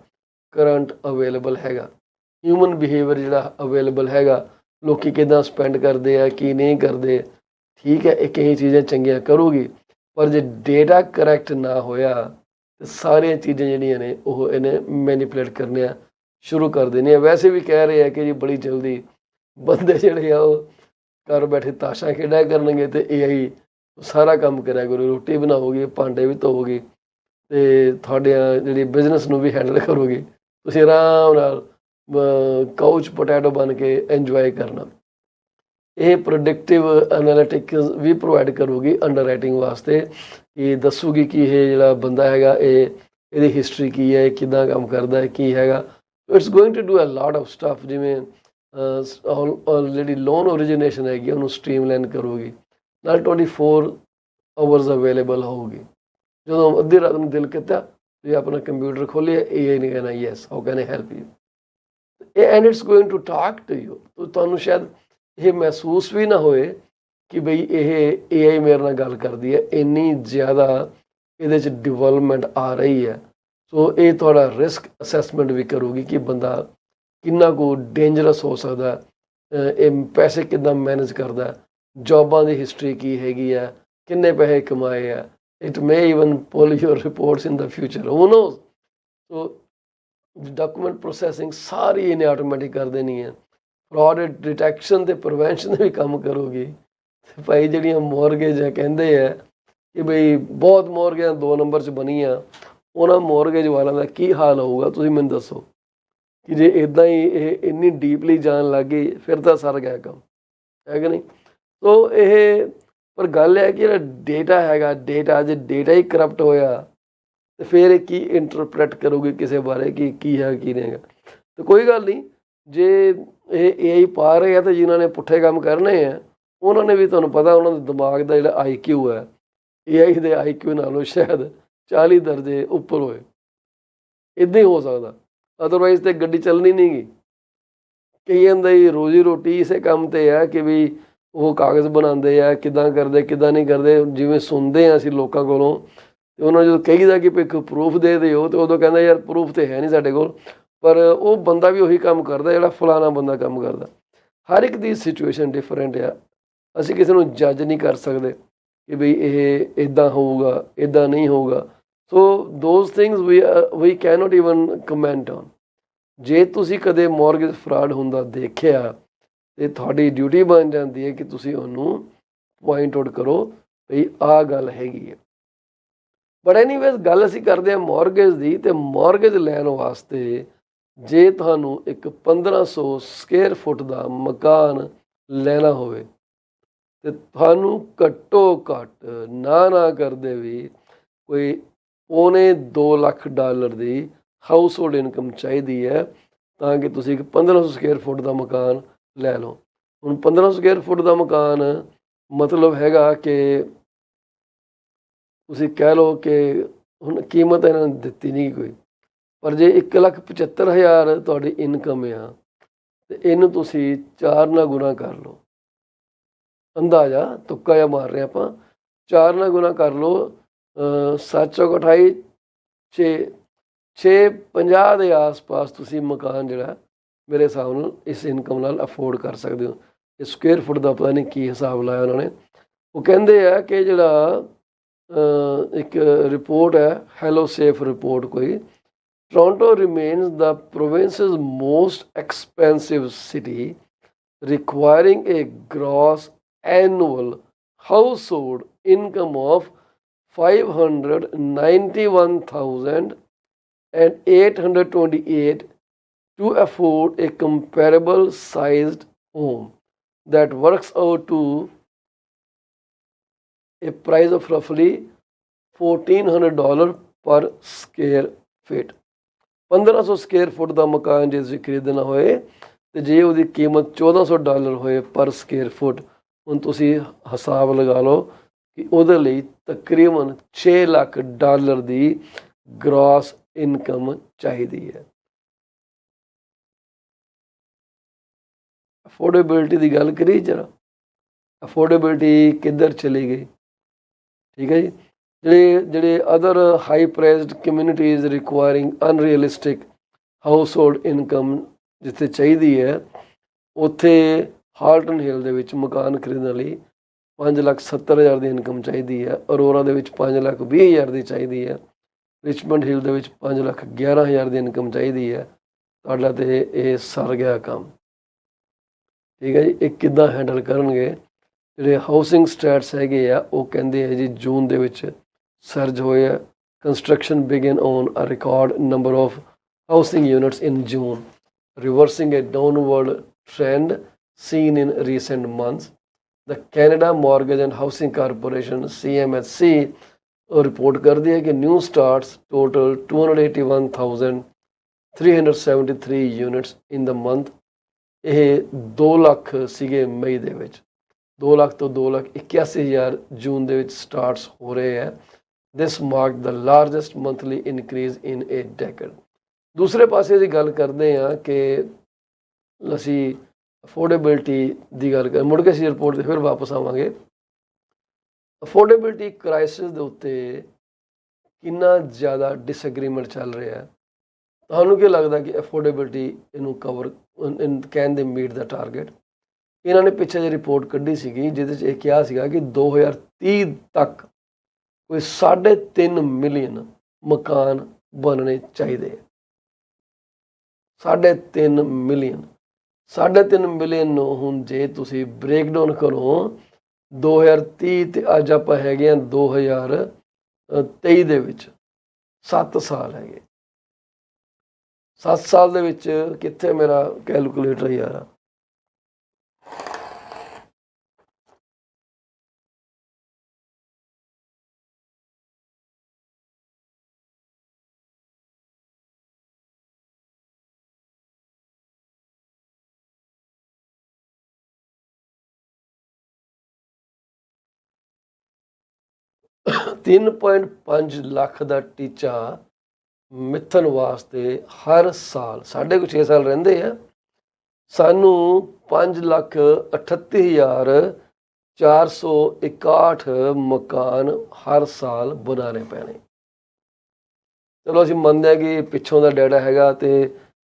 ਕਰੰਟ ਅਵੇਲੇਬਲ ਹੈਗਾ। ਹਿਊਮਨ ਬਿਹੇਵੀਅਰ ਜਿਹੜਾ ਅਵੇਲੇਬਲ ਹੈਗਾ, ਲੋਕੀ ਕਿੱਦਾਂ ਸਪੈਂਡ ਕਰਦੇ ਆ ਕੀ ਨਹੀਂ ਕਰਦੇ, ਠੀਕ ਹੈ, ਇਹ ਕਈ ਚੀਜ਼ਾਂ ਚੰਗੀਆਂ ਕਰੂਗੀ, ਪਰ ਜੇ ਡੇਟਾ ਕਰੈਕਟ ਨਾ ਹੋਇਆ ਤੇ ਸਾਰੀਆਂ ਚੀਜ਼ਾਂ ਜਿਹੜੀਆਂ ਨੇ ਉਹ ਇਹਨੇ ਮੈਨੀਪੂਲੇਟ ਕਰਨੀਆਂ ਸ਼ੁਰੂ ਕਰ ਦੇਣੀਆਂ। ਵੈਸੇ ਵੀ ਕਹਿ ਰਹੇ ਆ ਕਿ ਜੀ ਬੜੀ ਜਲਦੀ ਬੰਦੇ ਜਿਹੜੇ ਆ ਉਹ ਘਰ ਬੈਠੇ ਤਾਸ਼ਾਂ ਖੇਡਿਆ ਕਰਨਗੇ ਤੇ AI ਸਾਰਾ ਕੰਮ ਕਰਿਆ ਕਰੂ, ਰੋਟੀ ਬਣਾਓਗੀ, ਭਾਂਡੇ ਵੀ ਧੋਵੋਗੀ ਤੇ ਤੁਹਾਡੀਆਂ ਜਿਹੜੀ ਬਿਜ਼ਨਸ ਨੂੰ ਵੀ ਹੈਂਡਲ ਕਰੋਗੀ। ਤੁਸੀਂ ਆਰਾਮ ਨਾਲ ਕਾਊਚ ਪੋਟੈਟੋ ਬਣ ਕੇ ਇੰਜੋਏ ਕਰਨਾ। ਇਹ ਪ੍ਰੋਡਿਕਟਿਵ ਐਨਾਲਿਟਿਕਸ ਵੀ ਪ੍ਰੋਵਾਈਡ ਕਰੂਗੀ ਅੰਡਰ ਰਾਈਟਿੰਗ ਵਾਸਤੇ, ਕਿ ਦੱਸੂਗੀ ਕਿ ਇਹ ਜਿਹੜਾ ਬੰਦਾ ਹੈਗਾ ਇਹਦੀ ਹਿਸਟਰੀ ਕੀ ਹੈ, ਕਿੱਦਾਂ ਕੰਮ ਕਰਦਾ ਹੈ, ਕੀ ਹੈਗਾ। It's going to do a lot of stuff. ਜਿਵੇਂ ਜਿਹੜੀ ਲੋਨ ਓਰੀਜੀਨੇਸ਼ਨ ਹੈਗੀ ਉਹਨੂੰ ਸਟ੍ਰੀਮਲਾਈਨ ਕਰੂਗੀ, ਨਾਲ 24 ਆਵਰਸ ਅਵੇਲੇਬਲ ਹੋਊਗੀ। ਜਦੋਂ ਅੱਧੀ ਰਾਤ ਨੂੰ ਦਿਲ ਕੀਤਾ ਤੁਸੀਂ ਆਪਣਾ ਕੰਪਿਊਟਰ ਖੋਲ੍ਹਿਆ, AI ਨੇ ਕਹਿਣਾ yes how can I help you, and it's going to talk to you. ਤੁਹਾਨੂੰ ਸ਼ਾਇਦ ਇਹ ਮਹਿਸੂਸ ਵੀ ਨਾ ਹੋਏ ਕਿ ਬਈ ਇਹ AI ਮੇਰੇ ਨਾਲ ਗੱਲ ਕਰਦੀ ਹੈ, ਇੰਨੀ ਜ਼ਿਆਦਾ ਇਹਦੇ 'ਚ ਡਿਵੈਲਪਮੈਂਟ ਆ ਰਹੀ ਹੈ। ਸੋ ਇਹ ਤੁਹਾਡਾ ਰਿਸਕ ਅਸੈਸਮੈਂਟ ਵੀ ਕਰੂਗੀ ਕਿ ਬੰਦਾ ਕਿੰਨਾ ਕੁ ਡੇਂਜਰਸ ਹੋ ਸਕਦਾ, ਇਹ ਪੈਸੇ ਕਿੱਦਾਂ ਮੈਨੇਜ ਕਰਦਾ, ਜੋਬਾਂ ਦੀ ਹਿਸਟਰੀ ਕੀ ਹੈਗੀ ਆ, ਕਿੰਨੇ ਪੈਸੇ ਕਮਾਏ ਆ। It may even pull your reports in the future, who knows. So document processing ਸਾਰੀ ਇਹਨੇ ਆਟੋਮੈਟਿਕ ਕਰ ਦੇਣੀ ਹੈ। ਫਰਾਡ ਡਿਟੈਕਸ਼ਨ ਤੇ ਪ੍ਰੀਵੈਂਸ਼ਨ ਵੀ ਕੰਮ ਕਰੂਗੀ। ਭਾਈ ਜਿਹੜੀਆਂ ਮੋਰਗੇਜ ਆ ਕਹਿੰਦੇ ਆ ਕਿ ਬਈ ਬਹੁਤ ਮੋਰਗੇਜਾਂ 2 ਨੰਬਰ 'ਚ ਬਣੀਆਂ, ਉਹਨਾਂ ਮੋਰਗੇਜ ਵਾਲਿਆਂ ਦਾ ਕੀ ਹਾਲ ਹੋਊਗਾ ਤੁਸੀਂ ਮੈਨੂੰ ਦੱਸੋ। ਕਿ ਜੇ ਇੱਦਾਂ ਹੀ ਇਹ ਇੰਨੀ ਡੀਪਲੀ ਜਾਣ ਲੱਗ ਗਈ ਫਿਰ ਤਾਂ ਸਰ ਗਿਆ ਕੰਮ, ਹੈ ਕਿ ਨਹੀਂ। ਸੋ ਇਹ ਪਰ ਗੱਲ ਹੈ ਕਿ ਜਿਹੜਾ ਡੇਟਾ ਹੈਗਾ, ਜੇ ਡੇਟਾ ਹੀ ਕਰਪਟ ਹੋਇਆ ਤੇ ਫਿਰ ਇਹ ਕੀ ਇੰਟਰਪ੍ਰੈਟ ਕਰੋਗੇ ਕਿਸੇ ਬਾਰੇ ਕਿ ਕੀ ਹੈ ਕੀ ਨਹੀਂ ਹੈਗਾ। ਤੇ ਕੋਈ ਗੱਲ ਨਹੀਂ, ਜੇ ਇਹ AI ਪਾ ਰਹੇ ਆ ਤਾਂ ਜਿਨ੍ਹਾਂ ਨੇ ਪੁੱਠੇ ਕੰਮ ਕਰਨੇ ਆ ਉਹਨਾਂ ਨੇ ਵੀ, ਤੁਹਾਨੂੰ ਪਤਾ ਉਹਨਾਂ ਦੇ ਦਿਮਾਗ ਦਾ ਜਿਹੜਾ IQ ਹੈ AI ਦੇ IQ ਨਾਲੋਂ ਸ਼ਾਇਦ 40 ਦਰਜੇ ਉੱਪਰ ਹੋਏ, ਇੱਦਾਂ ਹੀ ਹੋ ਸਕਦਾ। ਅਦਰਵਾਈਜ਼ ਤੇ ਗੱਡੀ ਚੱਲਣੀ ਨਹੀਂ ਗੀ। ਕਈਆਂ ਦੀ ਰੋਜ਼ੀ ਰੋਟੀ ਇਸੇ ਕੰਮ ਤੇ ਆ ਕਿ ਵੀ ਉਹ ਕਾਗਜ਼ ਬਣਾਉਂਦੇ ਆ, ਕਿੱਦਾਂ ਕਰਦੇ ਕਿੱਦਾਂ ਨਹੀਂ ਕਰਦੇ। ਜਿਵੇਂ ਸੁਣਦੇ ਆ ਅਸੀਂ ਲੋਕਾਂ ਕੋਲੋਂ, ਤੇ ਉਹਨਾਂ ਜਦੋਂ ਕਹੀਦਾ ਕਿ ਇੱਕ ਪ੍ਰੂਫ ਦੇ ਦਿਓ ਤੇ ਉਦੋਂ ਕਹਿੰਦਾ ਯਾਰ ਪ੍ਰੂਫ ਤੇ ਹੈ ਨਹੀਂ ਸਾਡੇ ਕੋਲ, ਪਰ ਉਹ ਬੰਦਾ ਵੀ ਉਹੀ ਕੰਮ ਕਰਦਾ ਜਿਹੜਾ ਫਲਾਣਾ ਬੰਦਾ ਕੰਮ ਕਰਦਾ। ਹਰ ਇੱਕ ਦੀ ਸਿਚੁਏਸ਼ਨ ਡਿਫਰੈਂਟ ਆ। ਅਸੀਂ ਕਿਸੇ ਨੂੰ ਜੱਜ ਨਹੀਂ ਕਰ ਸਕਦੇ ਕਿ ਬਈ ਇਹ ਇੱਦਾਂ ਹੋਊਗਾ, ਇੱਦਾਂ ਨਹੀਂ ਹੋਊਗਾ। So those things we can not even comment on. ਜੇ ਤੁਸੀਂ ਕਦੇ ਮੌਰਗੇਜ ਫਰਾਡ ਹੁੰਦਾ ਦੇਖਿਆ ਤੇ ਤੁਹਾਡੀ ਡਿਊਟੀ ਬਣ ਜਾਂਦੀ ਹੈ ਕਿ ਤੁਸੀਂ ਉਹਨੂੰ ਪੁਆਇੰਟ ਆਊਟ ਕਰੋ ਬਈ ਆਹ ਗੱਲ ਹੈਗੀ ਹੈ। ਬਟ ਐਨੀਵੇਜ਼ ਗੱਲ ਅਸੀਂ ਕਰਦੇ ਹਾਂ ਮੌਰਗੇਜ ਦੀ, ਤੇ ਮੌਰਗੇਜ ਲੈਣ ਵਾਸਤੇ ਜੇ ਤੁਹਾਨੂੰ ਇੱਕ 1500 ਸਕੁਅਰ ਫੁੱਟ ਦਾ ਮਕਾਨ ਲੈਣਾ ਹੋਵੇ ਤੇ ਤੁਹਾਨੂੰ ਘੱਟੋ ਘੱਟ ਨਾ ਕਰਦੇ ਵੀ ਕੋਈ $2.25 ਲੱਖ ਦੀ ਹਾਊਸ ਹੋਲਡ ਇਨਕਮ ਚਾਹੀਦੀ ਹੈ ਤਾਂ ਕਿ ਤੁਸੀਂ ਇੱਕ 1500 ਸਕੁਅਰ ਫੁੱਟ ਦਾ ਮਕਾਨ ਲੈ ਲਓ। ਹੁਣ 1500 ਸਕੁਅਰ ਫੁੱਟ ਦਾ ਮਕਾਨ ਮਤਲਬ ਹੈਗਾ ਕਿ ਤੁਸੀਂ ਕਹਿ ਲਓ ਕਿ ਹੁਣ ਕੀਮਤ ਇਹਨਾਂ ਨੇ ਦਿੱਤੀ ਨਹੀਂ ਕੋਈ, ਪਰ ਜੇ 1,75,000 ਤੁਹਾਡੀ ਇਨਕਮ ਆ ਤੇ ਇਹਨੂੰ ਤੁਸੀਂ 4 ਨਾਲ ਗੁਣਾ ਕਰ ਲਓ। ਅੰਦਾਜ਼ਾ ਤੁੱਕਾ ਜਿਹਾ ਮਾਰ ਰਹੇ ਆਪਾਂ, 4 ਨਾਲ ਗੁਣਾ ਕਰ ਲਓ, 7 ਚੌਕ 28, 650 ਦੇ ਆਸ-ਪਾਸ ਤੁਸੀਂ ਮਕਾਨ ਜਿਹੜਾ ਮੇਰੇ ਹਿਸਾਬ ਨਾਲ ਇਸ ਇਨਕਮ ਨਾਲ ਅਫੋਰਡ ਕਰ ਸਕਦੇ ਹੋ। ਇਹ ਸਕੁਅਰ ਫੁੱਟ ਦਾ ਪਤਾ ਨਹੀਂ ਕੀ ਹਿਸਾਬ ਲਾਇਆ ਉਹਨਾਂ ਨੇ। ਉਹ ਕਹਿੰਦੇ ਆ ਕਿ ਜਿਹੜਾ ਇੱਕ ਰਿਪੋਰਟ ਹੈ ਹੈਲੋ ਸੇਫ ਰਿਪੋਰਟ ਕੋਈ, Toronto remains the ਪ੍ਰੋਵਿੰਸ's most expensive city requiring a gross annual household income of $591,828 to afford a comparable sized home. That works out to a price of roughly $1,400 per square feet. 1500 square foot ਦਾ ਮਕਾਨ ਜੇ ਤੁਸੀਂ ਖਰੀਦਣਾ ਹੋਏ ਤੇ ਜੇ ਉਹਦੀ ਕੀਮਤ $1,400 ਹੋਏ ਪਰ ਸਕੁਅਰ ਫੁੱਟ, ਹੁਣ ਤੁਸੀਂ ਹਿਸਾਬ ਲਗਾ ਲਓ ਕਿ ਉਹਦੇ ਲਈ ਤਕਰੀਬਨ $6 ਲੱਖ ਦੀ ਗ੍ਰੋਸ ਇਨਕਮ ਚਾਹੀਦੀ ਹੈ। ਅਫੋਰਡੇਬਿਲਟੀ ਦੀ ਗੱਲ ਕਰੀ ਜਰਾ, ਅਫੋਰਡੇਬਿਲਟੀ ਕਿੱਧਰ ਚਲੀ ਗਈ, ਠੀਕ ਹੈ ਜੀ। ਜਿਹੜੇ other high priced communities requiring unrealistic household income ਜਿੱਥੇ ਚਾਹੀਦੀ ਹੈ, ਉੱਥੇ ਹਾਲਟਨ ਹਿੱਲ ਦੇ ਵਿੱਚ ਮਕਾਨ ਖਰੀਦਣ ਲਈ 5,70,000 ਦੀ ਇਨਕਮ ਚਾਹੀਦੀ ਹੈ। ਅਰੋਰਾ ਦੇ ਵਿੱਚ 5,20,000 ਦੀ ਚਾਹੀਦੀ ਹੈ। ਰਿਚਮੰਡ ਹਿੱਲ ਦੇ ਵਿੱਚ 5,11,000 ਦੀ ਇਨਕਮ ਚਾਹੀਦੀ ਹੈ। ਤੁਹਾਡਾ ਤੇ ਇਹ ਸਰ ਗਿਆ ਕੰਮ। ਠੀਕ ਹੈ ਜੀ। ਇਹ ਕਿੱਦਾਂ ਹੈਂਡਲ ਕਰਨਗੇ? ਜਿਹੜੇ ਹਾਊਸਿੰਗ ਸਟੈਟਸ ਹੈਗੇ ਆ ਉਹ ਕਹਿੰਦੇ ਆ ਜੀ ਜੂਨ ਦੇ ਵਿੱਚ ਸਰਜ ਹੋਏ ਆ। Construction began on a record number of housing units in June, reversing a downward trend seen in recent months. The Canada Mortgage and Housing Corporation CMHC report ਕਰਦੀ ਹੈ ਕਿ ਨਿਊ ਸਟਾਰਟਸ ਟੋਟਲ 281,373 ਯੂਨਿਟਸ ਇਨ ਦ month. ਇਹ 2 ਲੱਖ ਸੀਗੇ ਮਈ ਦੇ ਵਿੱਚ, 2 ਲੱਖ ਤੋਂ 2,81,000 ਜੂਨ ਦੇ ਵਿੱਚ ਸਟਾਰਟਸ ਹੋ ਰਹੇ ਹੈ। ਦਿਸ ਮਾਰਕ ਦ ਲਾਰਜੈਸਟ ਮੰਥਲੀ ਇਨਕਰੀਜ਼ ਇਨ ਏ ਡੈਕੇਡ। ਦੂਸਰੇ ਪਾਸੇ ਅਸੀਂ ਗੱਲ ਕਰਦੇ ਹਾਂ ਕਿ ਅਸੀਂ ਅਫੋਰਡੇਬਿਲਟੀ ਦੀ ਗੱਲ ਕਰ, ਮੁੜ ਕੇ ਅਸੀਂ ਰਿਪੋਰਟ 'ਤੇ ਫਿਰ ਵਾਪਸ ਆਵਾਂਗੇ। ਅਫੋਰਡੇਬਿਲਟੀ ਕ੍ਰਾਈਸਿਸ ਦੇ ਉੱਤੇ ਕਿੰਨਾ ਜ਼ਿਆਦਾ ਡਿਸਐਗਰੀਮੈਂਟ ਚੱਲ ਰਿਹਾ ਹੈ। ਤੁਹਾਨੂੰ ਕੀ ਲੱਗਦਾ ਕਿ ਅਫੋਰਡੇਬਿਲਟੀ ਇਹਨੂੰ cover can they meet the target? ਇਹਨਾਂ ਨੇ ਪਿੱਛੇ ਜਿਹੀ ਰਿਪੋਰਟ ਕੱਢੀ ਸੀਗੀ ਜਿਹਦੇ 'ਚ ਇਹ ਕਿਹਾ ਸੀਗਾ ਕਿ 2030 ਤੱਕ ਕੋਈ 3.5 ਮਿਲੀਅਨ ਮਕਾਨ ਬਣਨੇ ਚਾਹੀਦੇ। 3.5 ਮਿਲੀਅਨ। 3.5 ਮਿਲੀਅਨ ਨੂੰ ਹੁਣ ਜੇ ਤੁਸੀਂ ਬ੍ਰੇਕਡਾਊਨ ਕਰੋ 2030 ਤੇ ਅੱਜ ਆਪਾਂ ਹੈਗੇ ਹਾਂ 2023 ਦੇ ਵਿੱਚ, 7 ਸਾਲ ਹੈਗੇ। 7 ਸਾਲ ਦੇ ਵਿੱਚ ਕਿੱਥੇ ਮੇਰਾ ਕੈਲਕੂਲੇਟਰ ਯਾਰ? $3.5 ਲੱਖ ਦਾ ਟੀਚਾ ਮਿੱਥਣ ਵਾਸਤੇ ਹਰ ਸਾਲ ਸਾਡੇ ਕੋਲ 6 ਸਾਲ ਰਹਿੰਦੇ ਆ, ਸਾਨੂੰ 5,38,461 ਮਕਾਨ ਹਰ ਸਾਲ ਬਣਾਉਣੇ ਪੈਣੇ। ਚਲੋ ਅਸੀਂ ਮੰਨਦੇ ਹਾਂ ਕਿ ਪਿੱਛੋਂ ਦਾ ਡਾਟਾ ਹੈਗਾ ਤੇ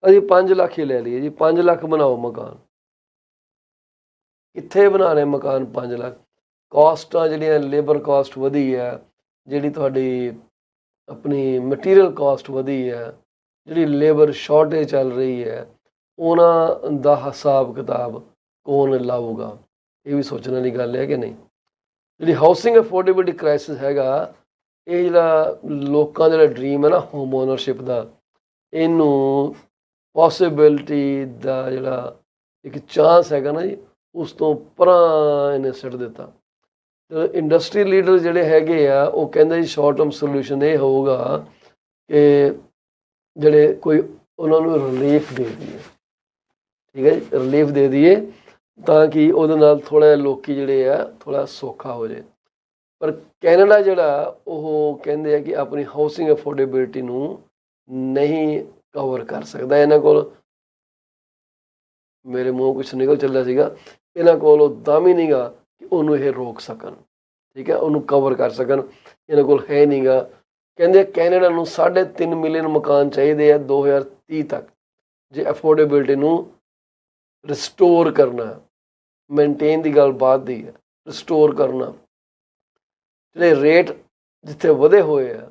ਅਸੀਂ 5 ਲੱਖ ਹੀ ਲੈ ਲਈਏ ਜੀ। 5 ਲੱਖ ਬਣਾਓ ਮਕਾਨ। ਕਿੱਥੇ ਬਣਾਉਣੇ ਮਕਾਨ 5 ਲੱਖ? ਕਾਸਟਾਂ ਜਿਹੜੀਆਂ ਲੇਬਰ ਕਾਸਟ ਵਧੀ ਹੈ, ਜਿਹੜੀ ਤੁਹਾਡੀ ਆਪਣੀ ਮਟੀਰੀਅਲ ਕਾਸਟ ਵਧੀ ਹੈ, ਜਿਹੜੀ ਲੇਬਰ ਸ਼ਾਰਟੇਜ ਚੱਲ ਰਹੀ ਹੈ, ਉਹਨਾਂ ਦਾ ਹਿਸਾਬ ਕਿਤਾਬ ਕੌਣ ਲਾਊਗਾ? ਇਹ ਵੀ ਸੋਚਣ ਵਾਲੀ ਗੱਲ ਹੈ ਕਿ ਨਹੀਂ? ਜਿਹੜੀ ਹਾਊਸਿੰਗ ਅਫੋਰਡੇਬਿਲਿਟੀ ਕ੍ਰਾਈਸਿਸ ਹੈਗਾ, ਇਹ ਜਿਹੜਾ ਲੋਕਾਂ ਦਾ ਜਿਹੜਾ ਡਰੀਮ ਹੈ ਨਾ ਹੋਮ ਓਨਰਸ਼ਿਪ ਦਾ, ਇਹਨੂੰ ਪੋਸੀਬਿਲਿਟੀ ਦਾ ਜਿਹੜਾ ਇੱਕ ਚਾਂਸ ਹੈਗਾ ਨਾ ਜੀ, ਉਸ ਤੋਂ ਪਰਾਂ ਇਹਨੇ ਸਿੱਟ ਦਿੱਤਾ। ਇੰਡਸਟਰੀ ਲੀਡਰ ਜਿਹੜੇ ਹੈਗੇ ਆ ਉਹ ਕਹਿੰਦੇ ਜੀ ਸ਼ਾਰਟ ਟਰਮ ਸੋਲਿਊਸ਼ਨ ਇਹ ਹੋਊਗਾ ਕਿ ਜਿਹੜੇ ਕੋਈ ਉਹਨਾਂ ਨੂੰ ਰਿਲੀਫ ਦੇ ਦਈਏ। ਠੀਕ ਹੈ ਜੀ, ਰਿਲੀਫ ਦੇ ਦਈਏ ਤਾਂ ਕਿ ਉਹਦੇ ਨਾਲ ਥੋੜ੍ਹਾ ਲੋਕੀ ਜਿਹੜੇ ਆ ਥੋੜ੍ਹਾ ਸੌਖਾ ਹੋ ਜਾਏ। ਪਰ ਕੈਨੇਡਾ ਜਿਹੜਾ ਉਹ ਕਹਿੰਦੇ ਆ ਕਿ ਆਪਣੀ ਹਾਊਸਿੰਗ ਅਫੋਰਡੇਬਿਲਿਟੀ ਨੂੰ ਨਹੀਂ ਕਵਰ ਕਰ ਸਕਦਾ। ਇਹਨਾਂ ਕੋਲ, ਮੇਰੇ ਮੂੰਹ ਕੁਛ ਨਿਕਲ ਚੱਲਿਆ ਸੀਗਾ, ਇਹਨਾਂ ਕੋਲ ਉਹ ਦਮ ਹੀ ਨਹੀਂਗਾ ਕਿ ਉਹਨੂੰ ਇਹ ਰੋਕ ਸਕਣ। ਠੀਕ ਹੈ, ਉਹਨੂੰ ਕਵਰ ਕਰ ਸਕਣ, ਇਹਨਾਂ ਕੋਲ ਹੈ ਨਹੀਂਗਾ। ਕਹਿੰਦੇ ਕੈਨੇਡਾ ਨੂੰ 3.5 ਮਿਲੀਅਨ ਮਕਾਨ ਚਾਹੀਦੇ ਆ 2030 ਤੱਕ ਜੇ ਅਫੋਰਡੇਬਿਲਿਟੀ ਨੂੰ ਰਿਸਟੋਰ ਕਰਨਾ। ਮੇਨਟੇਨ ਦੀ ਗੱਲ ਬਾਅਦ ਦੀ ਹੈ, ਰਿਸਟੋਰ ਕਰਨਾ। ਜਿਹੜੇ ਰੇਟ ਜਿੱਥੇ ਵਧੇ ਹੋਏ ਆ,